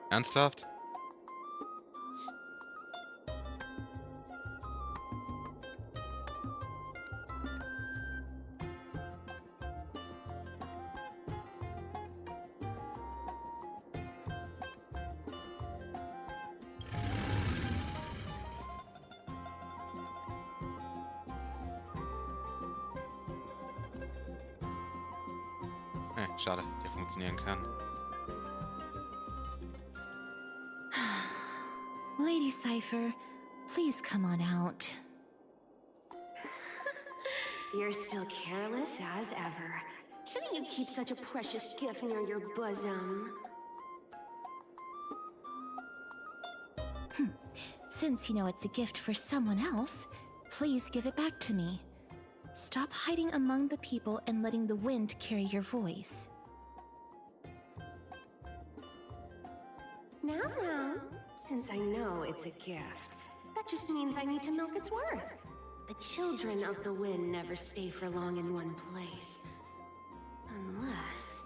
Ernsthaft? Schade, der funktionieren kann. Lady Cypher, please come on out. You're still careless as ever. Shouldn't you keep such a precious gift near your bosom? Since you know it's a gift for someone else, please give it back to me. Stop hiding among the people and letting the wind carry your voice. Now, since I know it's a gift, that just means I need to milk its worth. The children of the wind never stay for long in one place. Unless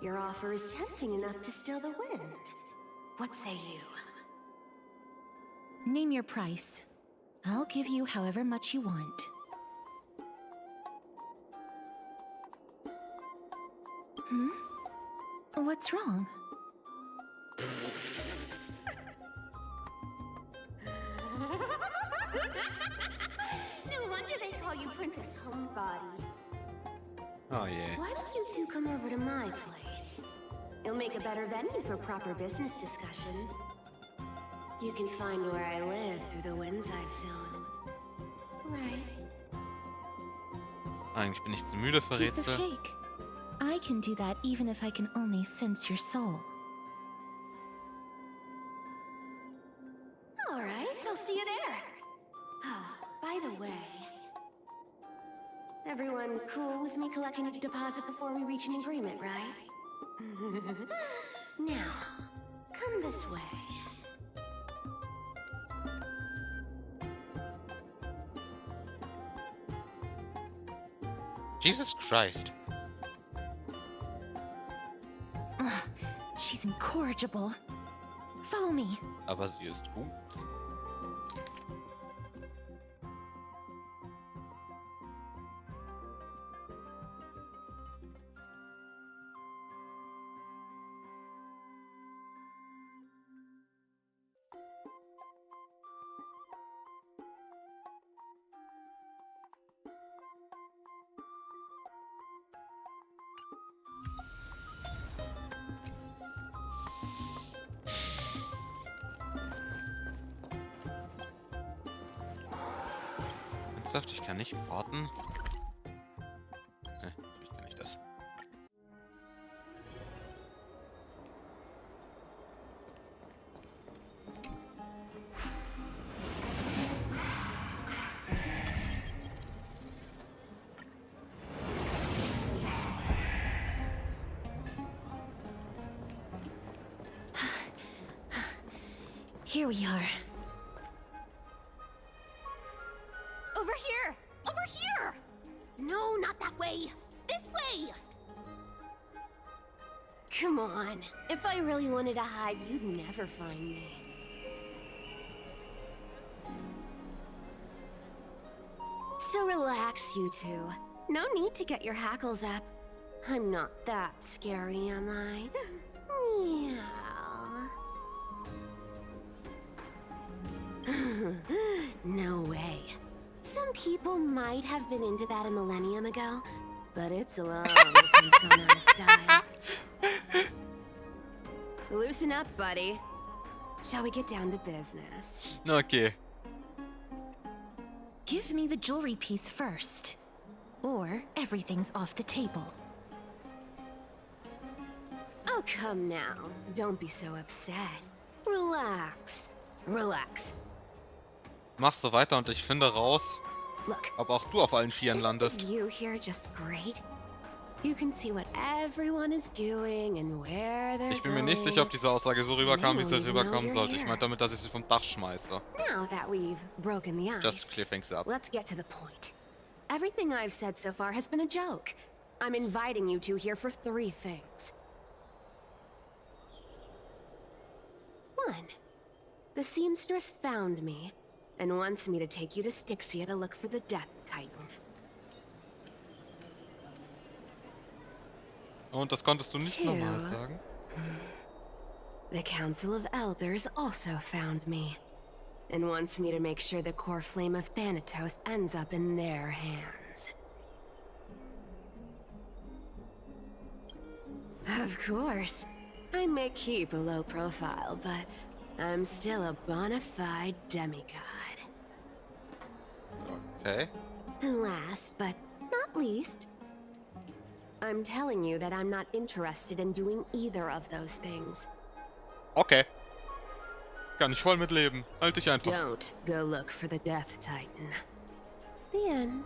your offer is tempting enough to still the wind. What say you? Name your price. I'll give you however much you want. What's wrong? No wonder they call you Princess Homebody. Oh yeah. Why don't you two come over to my place? It'll make a better venue for proper business discussions. You can find where I live through the winds I've sown. Right. Eigentlich bin ich zu müde für Piece of Rätsel. cake. I can do that even if I can only sense your soul. All right, I'll see you there. Oh, by the way, everyone cool with me collecting a deposit before we reach an agreement, right? Now, come this way. Jesus Christ. She's incorrigible. Follow me. Aber sie ist gut. Ich kann nicht warten. Ne, ich kann nicht das. Here we are. Over here! Over here! No, not that way! This way! Come on. If I really wanted to hide, you'd never find me. So relax, you two. No need to get your hackles up. I'm not that scary, am I? Meow. No way. Some people might have been into that a millennium ago, but it's long since gone out of style. Loosen up, buddy. Shall we get down to business? Okay. Give me the jewelry piece first, or everything's off the table. Oh, come now. Don't be so upset. Relax. Relax. Mach so weiter und ich finde raus, ob auch du auf allen Vieren landest. You here just great? You can see what everyone is doing and where they're Ich bin mir nicht sicher, ob diese Aussage so rüberkam, wie sie rüberkommen sollte. Ich meinte damit, dass ich sie vom Dach schmeiße. Now that we've broken the ice, Just to clear things up. let's get to the point. Everything I've said so far has been a joke. I'm inviting you two here for 3 things. 1. The seamstress found me and wants me to take you to Styxia to look for the Death Titan. Und das konntest du nicht 2. normal sagen? The Council of Elders also found me and wants me to make sure the core flame of Thanatos ends up in their hands. Of course, I may keep a low profile, but I'm still a bona fide demigod. Okay. And last, but not least, I'm telling you that I'm not interested in doing either of those things. Okay. Kann ich voll mitleben. Halt dich einfach. Don't go look for the Death Titan. The end.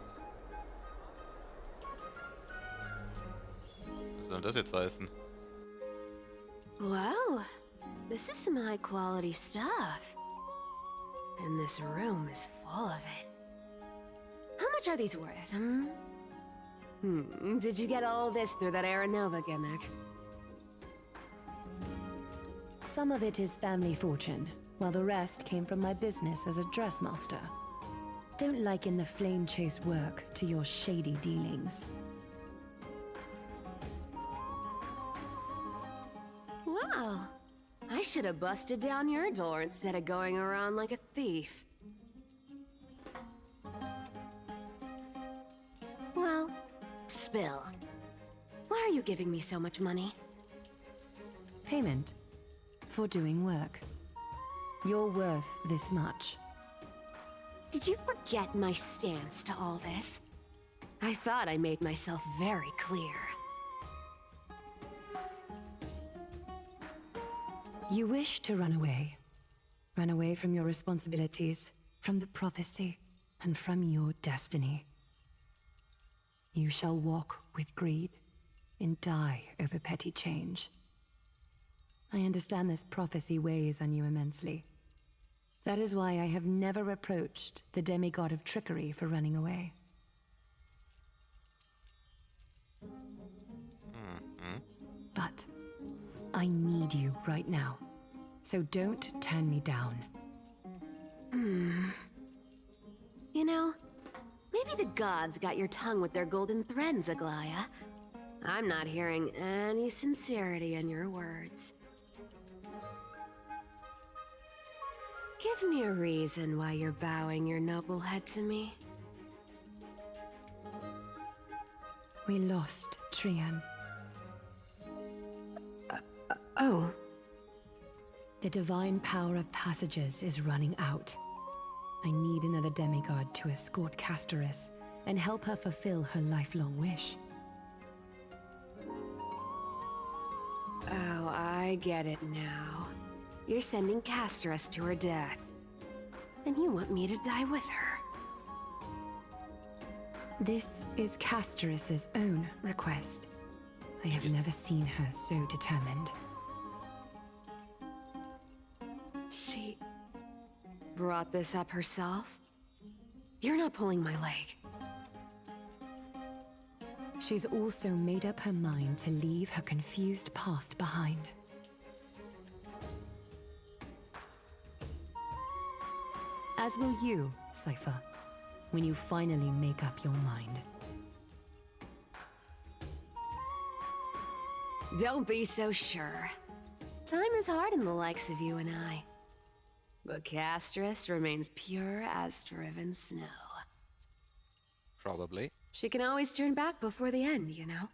Was soll das jetzt heißen? Wow, this is some high quality stuff. And this room is full of it. How much are these worth, Did you get all this through that Aranova gimmick? Some of it is family fortune, while the rest came from my business as a dressmaster. Don't liken the flame chase work to your shady dealings. Wow, I should have busted down your door instead of going around like a thief. Well, spill. Why are you giving me so much money? Payment for doing work. You're worth this much. Did you forget my stance to all this? I thought I made myself very clear. You wish to run away. Run away from your responsibilities, from the prophecy, and from your destiny. You shall walk with greed and die over petty change. I understand this prophecy weighs on you immensely. That is why I have never reproached the demigod of trickery for running away. But I need you right now. So don't turn me down. You know, maybe the gods got your tongue with their golden threads, Aglaya. I'm not hearing any sincerity in your words. Give me a reason why you're bowing your noble head to me. We lost Trian. Oh. The divine power of passages is running out. I need another demigod to escort Castoris and help her fulfill her lifelong wish. Oh, I get it now. You're sending Castoris to her death. And you want me to die with her. This is Castoris's own request. I have never seen her so determined. She brought this up herself? You're not pulling my leg. She's also made up her mind to leave her confused past behind. As will you, Cypher, when you finally make up your mind. Don't be so sure. Time is hard in the likes of you and I. But Castoris remains pure as driven snow. Probably. She can always turn back before the end, you know?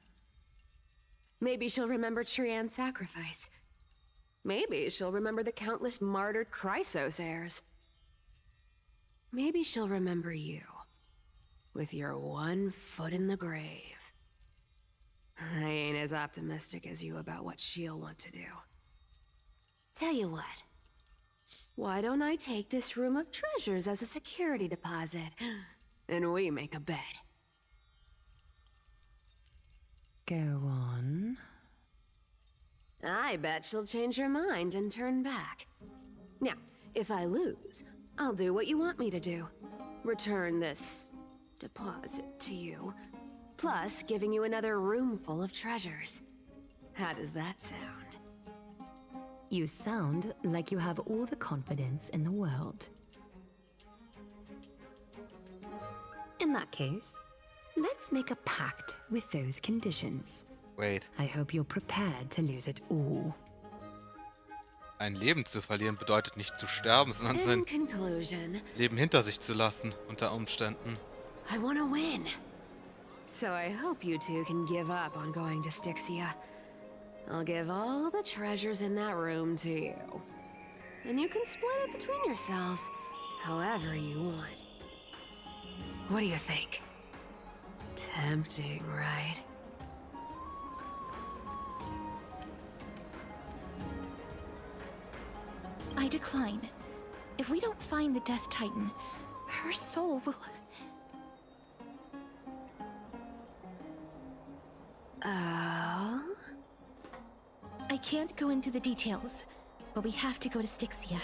Maybe she'll remember Trian's sacrifice. Maybe she'll remember the countless martyred Chrysos heirs. Maybe she'll remember you, with your one foot in the grave. I ain't as optimistic as you about what she'll want to do. Tell you what. Why don't I take this room of treasures as a security deposit, and we make a bet? Go on. I bet she'll change her mind and turn back. Now, if I lose, I'll do what you want me to do. Return this deposit to you, plus giving you another room full of treasures. How does that sound? You sound like you have all the confidence in the world. In that case, let's make a pact with those conditions. Wait. I hope you're prepared to lose it all. Ein Leben zu verlieren bedeutet nicht zu sterben, sondern sein Leben hinter sich zu lassen, unter Umständen. I want to win. So I hope you two can give up on going to Styxia. I'll give all the treasures in that room to you. And you can split it between yourselves, however you want. What do you think? Tempting, right? I decline. If we don't find the Death Titan, her soul will... Oh? I can't go into the details, but we have to go to Styxia.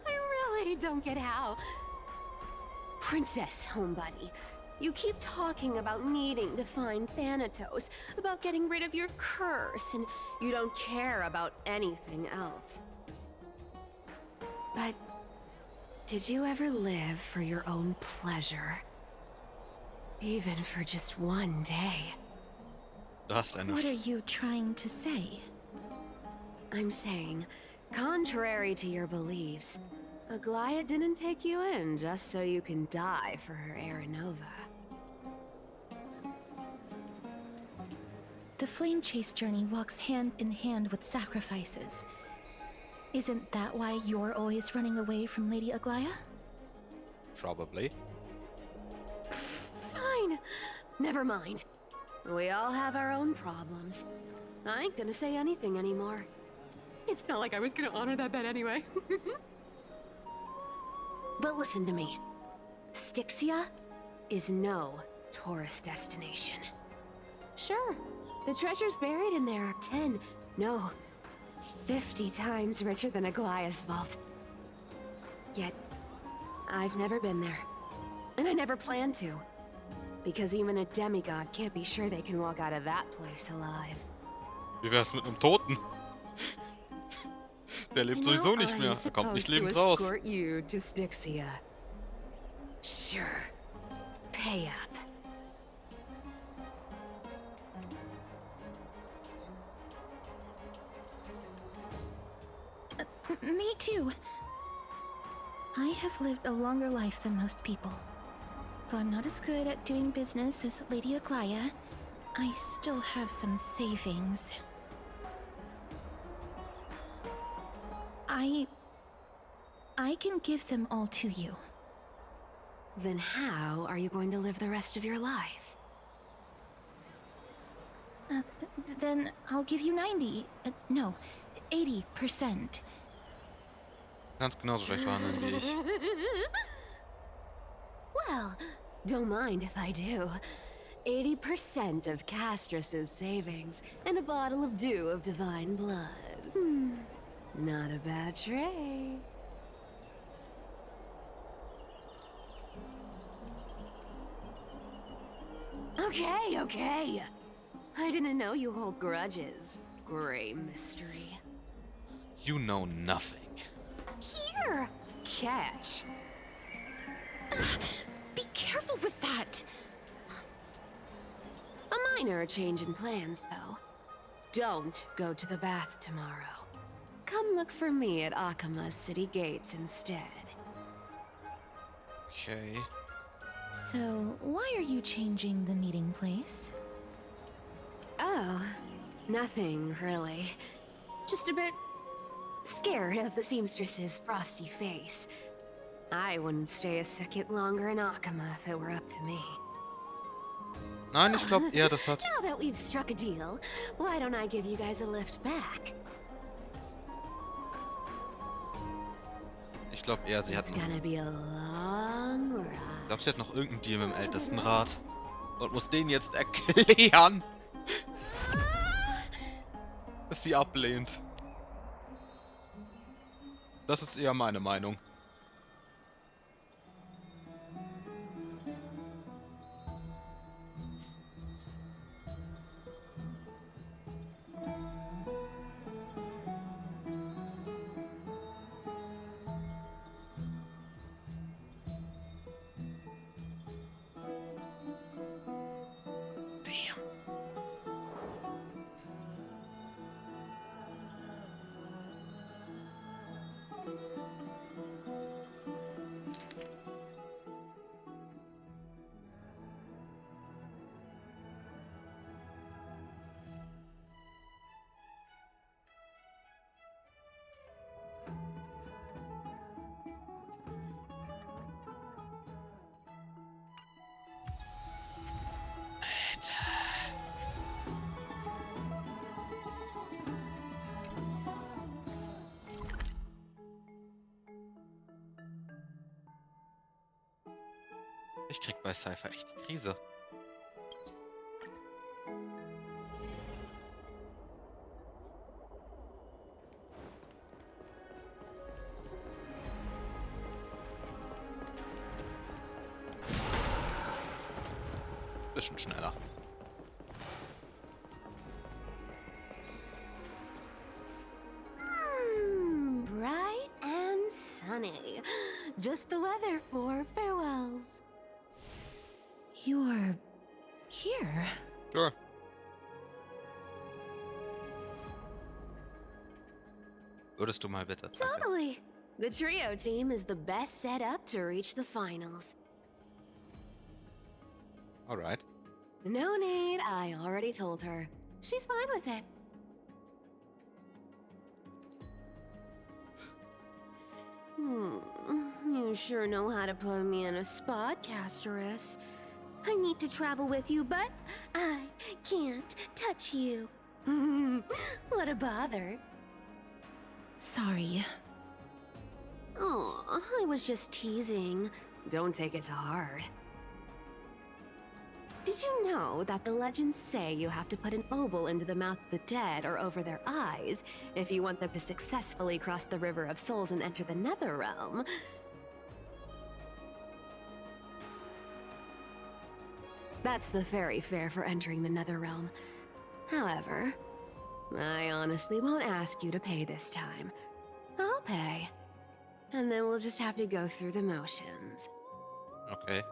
I really don't get how. Princess, homebuddy, you keep talking about needing to find Thanatos, about getting rid of your curse, and you don't care about anything else. But did you ever live for your own pleasure? Even for just one day? What are you trying to say? I'm saying, contrary to your beliefs, Aglaya didn't take you in just so you can die for her Aranova. The flame chase journey walks hand in hand with sacrifices. Isn't that why you're always running away from Lady Aglaya? Probably. Fine. Never mind. We all have our own problems. I ain't gonna say anything anymore. It's not like I was gonna honor that bet anyway. But listen to me. Styxia is no tourist destination. Sure, the treasures buried in there are 10, no, 50 times richer than Aglaya's vault. Yet, I've never been there. And I never plan to. because even a demigod can't be sure they can walk out of that place alive. Wie wär's mit einem Toten? Der lebt sowieso nicht mehr. Er kommt nicht lebend raus. Escort you to Styxia. Sure. Pay up. Me too. I have lived a longer life than most people. Though I'm not as good at doing business as Lady Aglaya, I still have some savings. I can give them all to you. Then how are you going to live the rest of your life? Then I'll give you 90, no, 80%. Ganz genauso schlecht verhandeln wie ich. Well, don't mind if I do. 80% of Castrus's savings and a bottle of dew of divine blood. Not a bad trade. Okay. I didn't know you hold grudges. Gray mystery. You know nothing. Here! Catch. Be careful with that! A minor change in plans, though. Don't go to the bath tomorrow. Come look for me at Akama's city gates instead. Okay. So, why are you changing the meeting place? Oh, nothing really. Just a bit scared of the seamstress's frosty face. I wouldn't stay a second longer in Akama if it were up to me. Nein, ich glaube eher, das hat... Now that we've struck a deal, why don't I give you guys a lift back? Ich glaube eher, sie hat It's noch... gonna be a long ride. Ich glaube, sie hat noch irgendeinen Deal mit dem Ältestenrat. Und muss den jetzt erklären, dass sie ablehnt. Das ist eher meine Meinung. Ich krieg bei Cypher echt die Krise. Bisschen schneller. Bright and sunny. Just the weather for farewells. You're... here? Sure. Würdest du mal bitte? Danke. Totally. The trio team is the best set up to reach the finals. Alright. No need, I already told her. She's fine with it. You sure know how to put me in a spot, Casterus. I need to travel with you, but I can't touch you. What a bother. Sorry. Oh, I was just teasing. Don't take it to heart. Did you know that the legends say you have to put an obol into the mouth of the dead or over their eyes if you want them to successfully cross the River of Souls and enter the Nether Realm? That's the ferry fare for entering the Netherrealm. However, I honestly won't ask you to pay this time. I'll pay. And then we'll just have to go through the motions. Okay.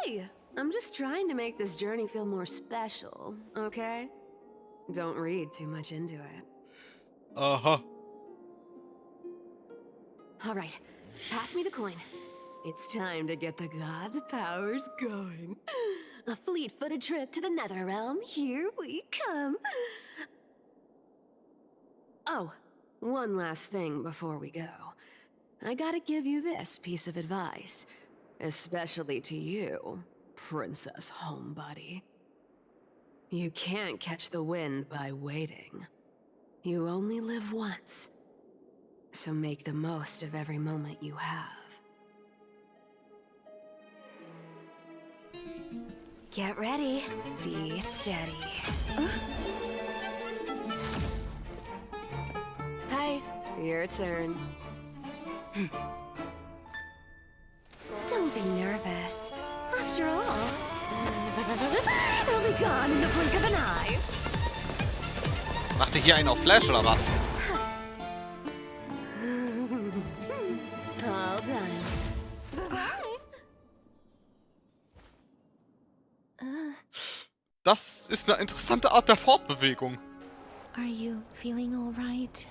Hey! I'm just trying to make this journey feel more special, okay? Don't read too much into it. Uh-huh. Alright, pass me the coin. It's time to get the gods' powers going. A fleet-footed trip to the Netherrealm, here we come. Oh, one last thing before we go. I gotta give you this piece of advice. Especially to you, Princess Homebody. You can't catch the wind by waiting. You only live once. So make the most of every moment you have. Get ready. Be steady. Hi, your turn. Don't be nervous. After all, it'll be gone in the blink of an eye. Macht ihr hier einen auf Flash oder was? All done. Das ist eine interessante Art der Fortbewegung. Are you feeling all right?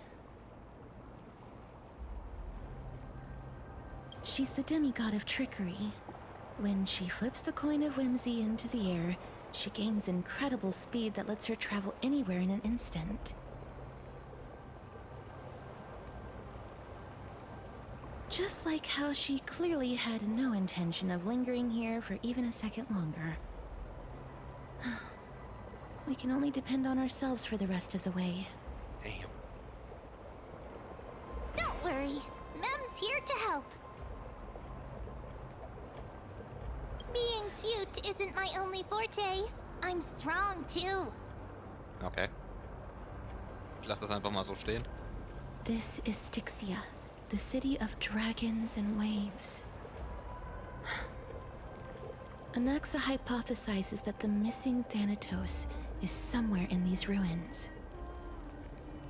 She's the demigod of trickery. When she flips the coin of whimsy into the air, she gains incredible speed that lets her travel anywhere in an instant. Just like how she clearly had no intention of lingering here for even a second longer. We can only depend on ourselves for the rest of the way. Damn. Don't worry. Mem's here to help. Being cute isn't my only forte. I'm strong too. Okay. Ich lasse das einfach mal so stehen. This is Styxia, the city of dragons and waves. Anaxa hypothesizes that the missing Thanatos is somewhere in these ruins.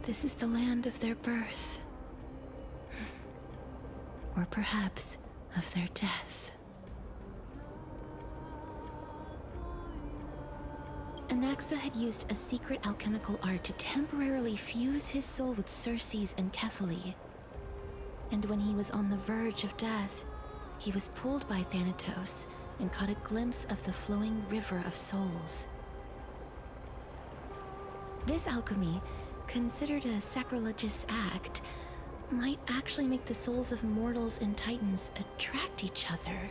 This is the land of their birth. Or perhaps of their death. Anaxa had used a secret alchemical art to temporarily fuse his soul with Circe's and Kephale. And when he was on the verge of death, he was pulled by Thanatos and caught a glimpse of the flowing river of souls. This alchemy, considered a sacrilegious act, might actually make the souls of mortals and titans attract each other.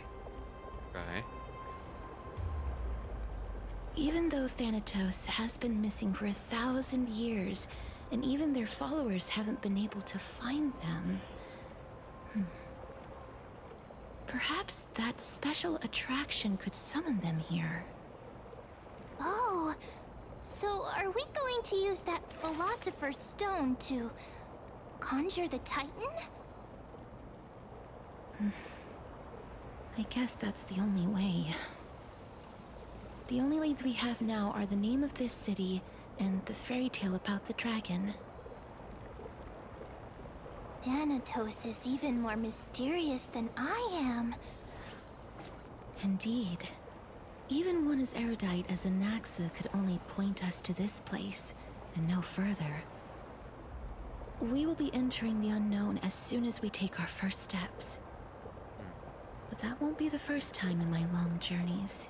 Okay. Even though Thanatos has been missing for 1,000 years, and even their followers haven't been able to find them, perhaps that special attraction could summon them here. Oh, so are we going to use that Philosopher's Stone to conjure the Titan? I guess that's the only way. The only leads we have now are the name of this city and the fairy tale about the dragon. Thanatos is even more mysterious than I am. Indeed. Even one as erudite as Anaxa could only point us to this place, and no further. We will be entering the unknown as soon as we take our first steps. But that won't be the first time in my long journeys.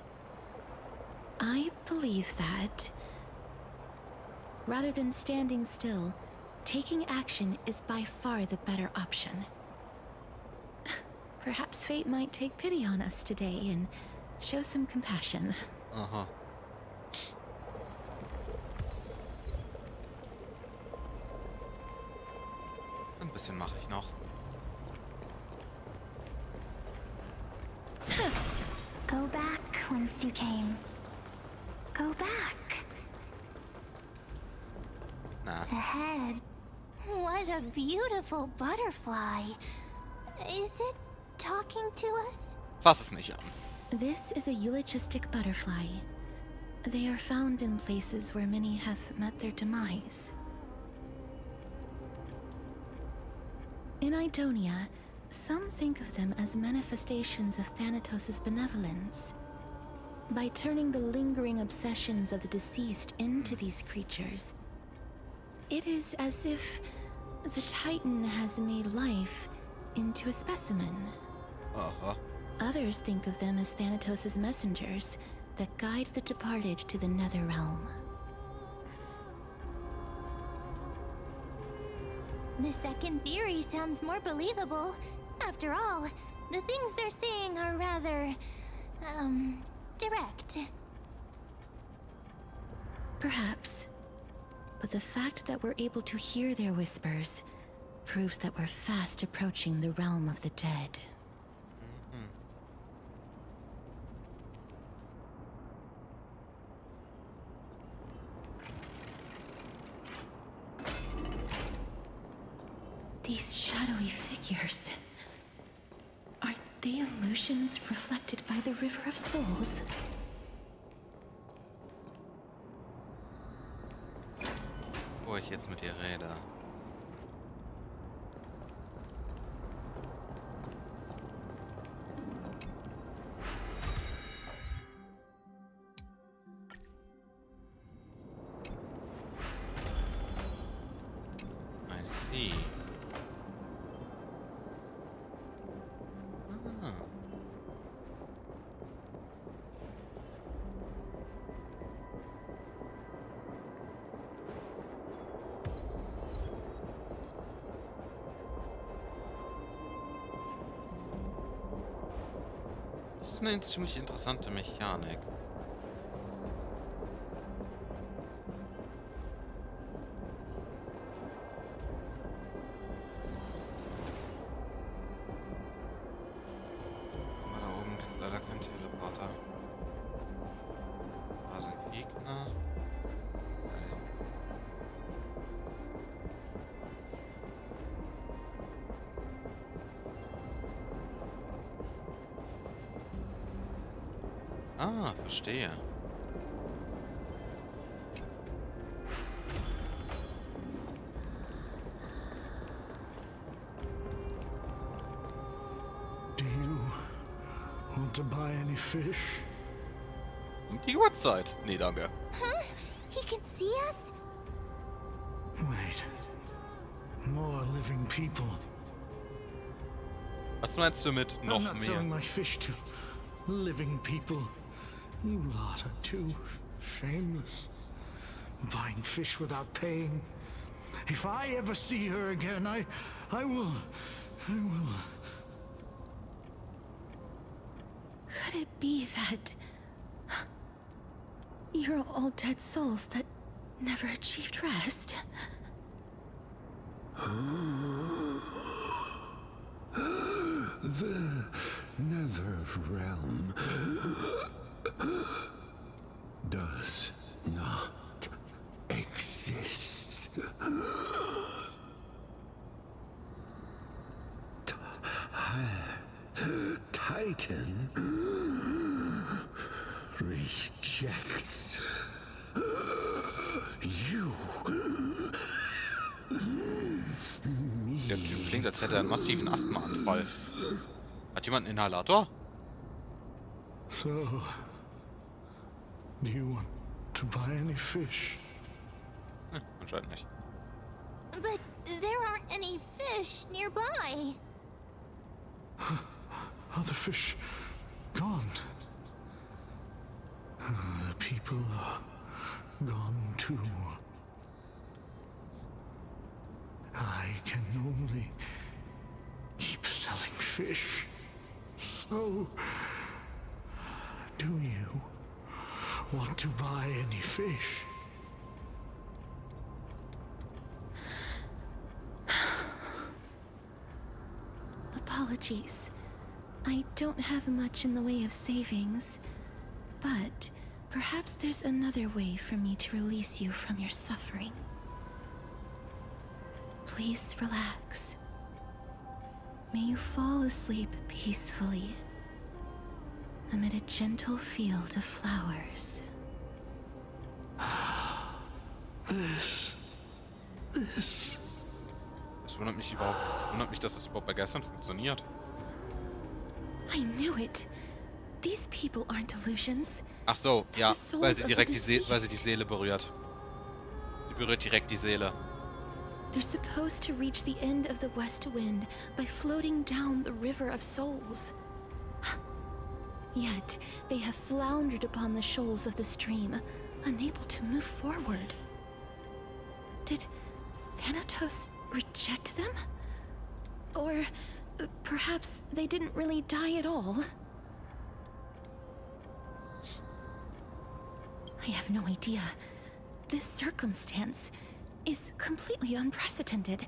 I believe that, rather than standing still, taking action is by far the better option. Perhaps fate might take pity on us today and show some compassion. Aha. Ein bisschen mache ich noch. Go back whence you came. Go back. Nah. Ahead What a beautiful butterfly. Is it talking to us? Fass es nicht an. This is a eulogistic butterfly. They are found in places where many have met their demise. In Idonia, some think of them as manifestations of Thanatos' benevolence. By turning the lingering obsessions of the deceased into these creatures, it is as if the Titan has made life into a specimen. Uh-huh. Others think of them as Thanatos' messengers that guide the departed to the nether realm. The second theory sounds more believable. After all, the things they're saying are rather, direct. Perhaps. But the fact that we're able to hear their whispers proves that we're fast approaching the realm of the dead. These shadowy figures. Are they illusions reflected by the River of Souls? Wo ich jetzt mit dir rede. I see. Das ist eine ziemlich interessante Mechanik. Aber da oben gibt es leider keinen Teleporter. Da sind Gegner. Ah, verstehe. Do you want to buy any fish? Um die Uhrzeit. Nee, danke. Huh? He can see us? Wait. More living people. Was meinst du mit noch I'm not mehr? selling my fish to living people. You lot are too shameless. Buying fish without paying. If I ever see her again, I will. Could it be that you're all dead souls that never achieved rest? The nether realm does not exist. Titan rejects you. Der Typ klingt, als hätte er einen massiven Asthmaanfall. Hat jemand einen Inhalator? So, do you want to buy any fish? Anscheinend nicht. But there aren't any fish nearby. Are the fish gone? The people are gone too. I can only keep selling fish. So, do you want to buy any fish? Apologies. I don't have much in the way of savings, but perhaps there's another way for me to release you from your suffering. Please relax. May you fall asleep peacefully amid a gentle field of flowers. Es wundert mich überhaupt. Es wundert mich, dass es überhaupt bei Geistern funktioniert. I knew it. These people aren't illusions. Ach so, ja, weil sie direkt weil sie die Seele berührt. Sie berührt direkt die Seele. They're supposed to reach the end of the west wind by floating down the river of souls. Yet, they have floundered upon the shoals of the stream, unable to move forward. Did Thanatos reject them? Or perhaps they didn't really die at all? I have no idea. This circumstance is completely unprecedented.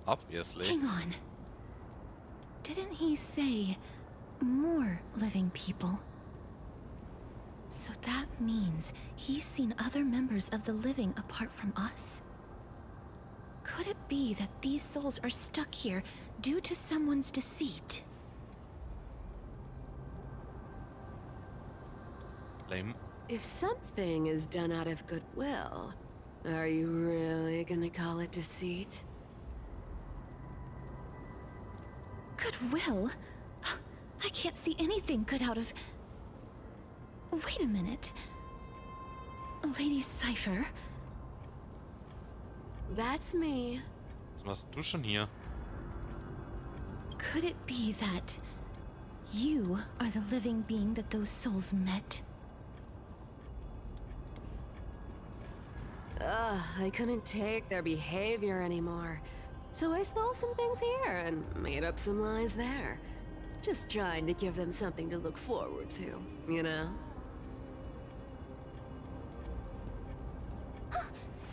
Obviously. Hang on. Didn't he say more living people? So that means he's seen other members of the living apart from us? Could it be that these souls are stuck here due to someone's deceit? Lame. If something is done out of goodwill, are you really gonna call it deceit? Goodwill? I can't see anything good out of... Wait a minute. Lady Cypher? That's me. Was machst du schon hier? Could it be that you are the living being that those souls met? I couldn't take their behavior anymore. So I stole some things here and made up some lies there. Just trying to give them something to look forward to, you know?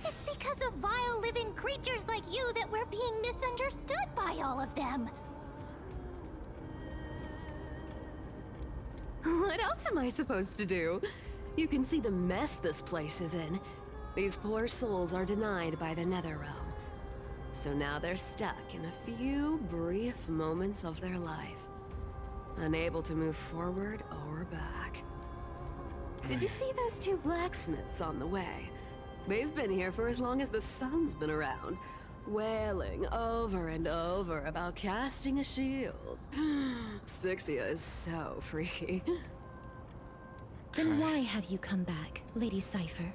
It's because of vile living creatures like you that we're being misunderstood by all of them. What else am I supposed to do? You can see the mess this place is in. These poor souls are denied by the Netherrealm. So now they're stuck in a few brief moments of their life. Unable to move forward or back. Did you see those two blacksmiths on the way? They've been here for as long as the sun's been around, wailing over and over about casting a shield. Styxia is so freaky. Then why have you come back, Lady Cypher?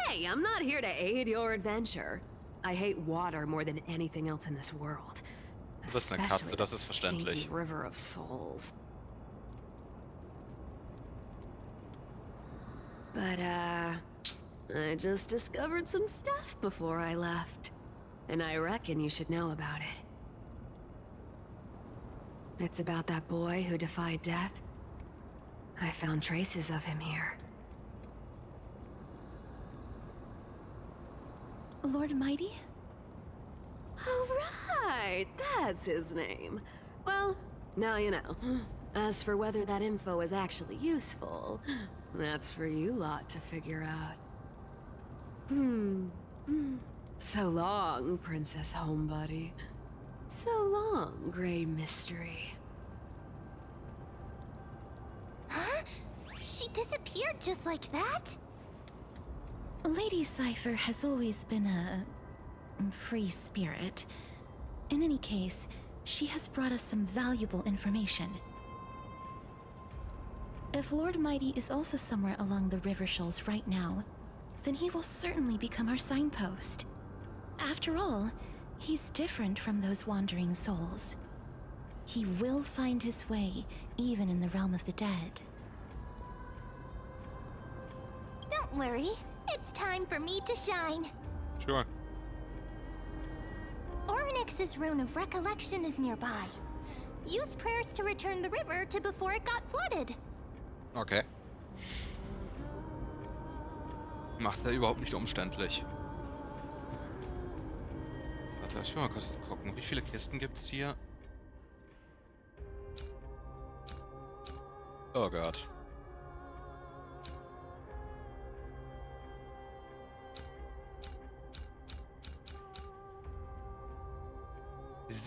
Hey, I'm not here to aid your adventure. I hate water more than anything else in this world. Du bist eine Katze, das ist verständlich. River of Souls. But, I just discovered some stuff before I left. And I reckon you should know about it. It's about that boy who defied death. I found traces of him here. Lord Mighty? Oh, right! That's his name. Well, now you know. As for whether that info is actually useful, that's for you lot to figure out. So long, Princess Homebody. So long, Grey Mystery. Huh? She disappeared just like that? Lady Cypher has always been a free spirit. In any case, she has brought us some valuable information. If Lord Mighty is also somewhere along the river shoals right now, then he will certainly become our signpost. After all, he's different from those wandering souls. He will find his way, even in the realm of the dead. Don't worry. It's time for me to shine. Sure. Ornyx's rune of recollection is nearby. Use prayers to return the river to before it got flooded. Okay. Macht er überhaupt nicht umständlich. Warte, ich will mal kurz gucken. Wie viele Kisten gibt's hier? Oh Gott.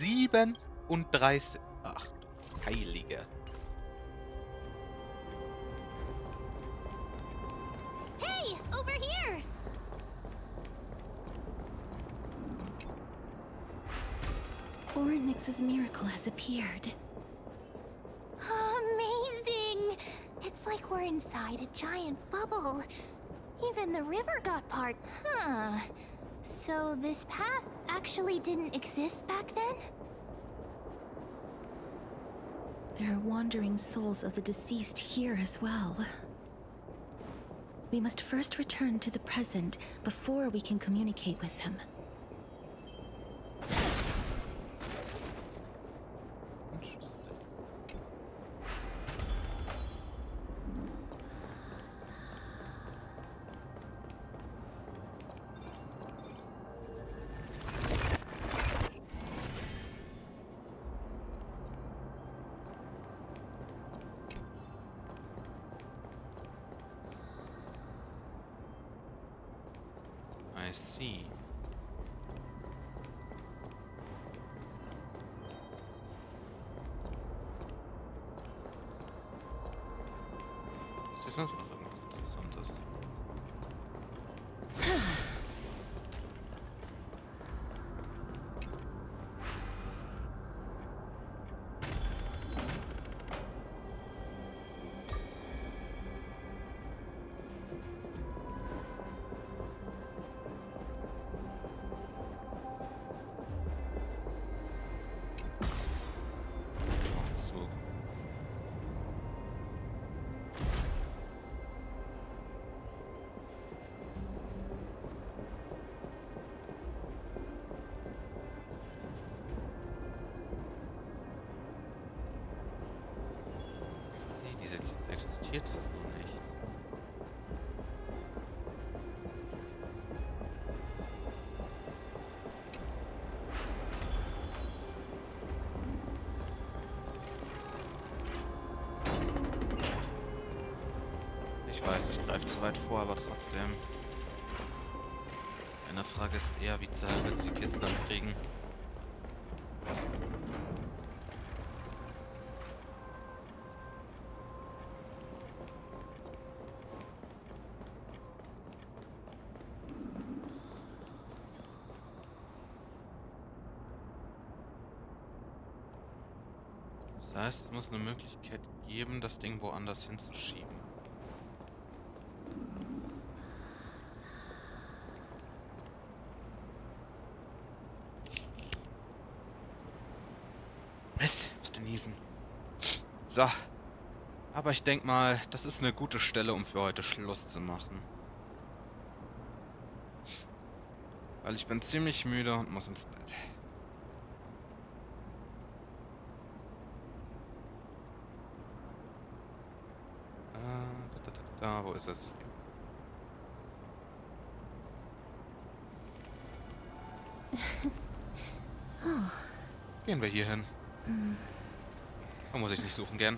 37. Ach, du Heilige. Hey, over here! Orynyx's miracle has appeared. Amazing! It's like we're inside a giant bubble. Even the river got part. Huh. So this path actually didn't exist back then? There are wandering souls of the deceased here as well. We must first return to the present before we can communicate with them. I see. Ist hier sonst noch irgendwas Interessantes? Existiert so nicht. Ich weiß, ich greife zu weit vor, aber trotzdem. Meine Frage ist eher, wie zur Hölle willst du die Kiste dann kriegen? Das heißt, es muss eine Möglichkeit geben, das Ding woanders hinzuschieben. Mist, musste niesen. So. Aber ich denke mal, das ist eine gute Stelle, um für heute Schluss zu machen. Weil ich bin ziemlich müde und muss ins Bett. Da, wo ist das hier? Gehen wir hier hin. Da muss ich nicht suchen gern.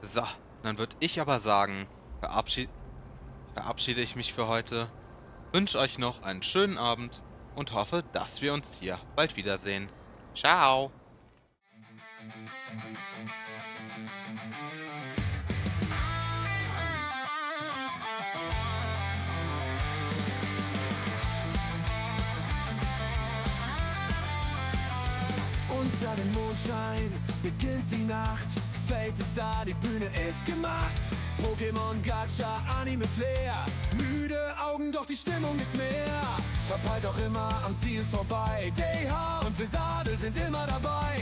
So, dann würde ich aber sagen, verabschiede ich mich für heute. Wünsche euch noch einen schönen Abend und hoffe, dass wir uns hier bald wiedersehen. Ciao! Unter dem Mondschein beginnt die Nacht. Fate ist da, die Bühne ist gemacht. Pokémon, Gacha, Anime, Flair. Müde Augen, doch die Stimmung ist mehr. Verpeilt auch immer am Ziel vorbei. DH und Visabel sind immer dabei.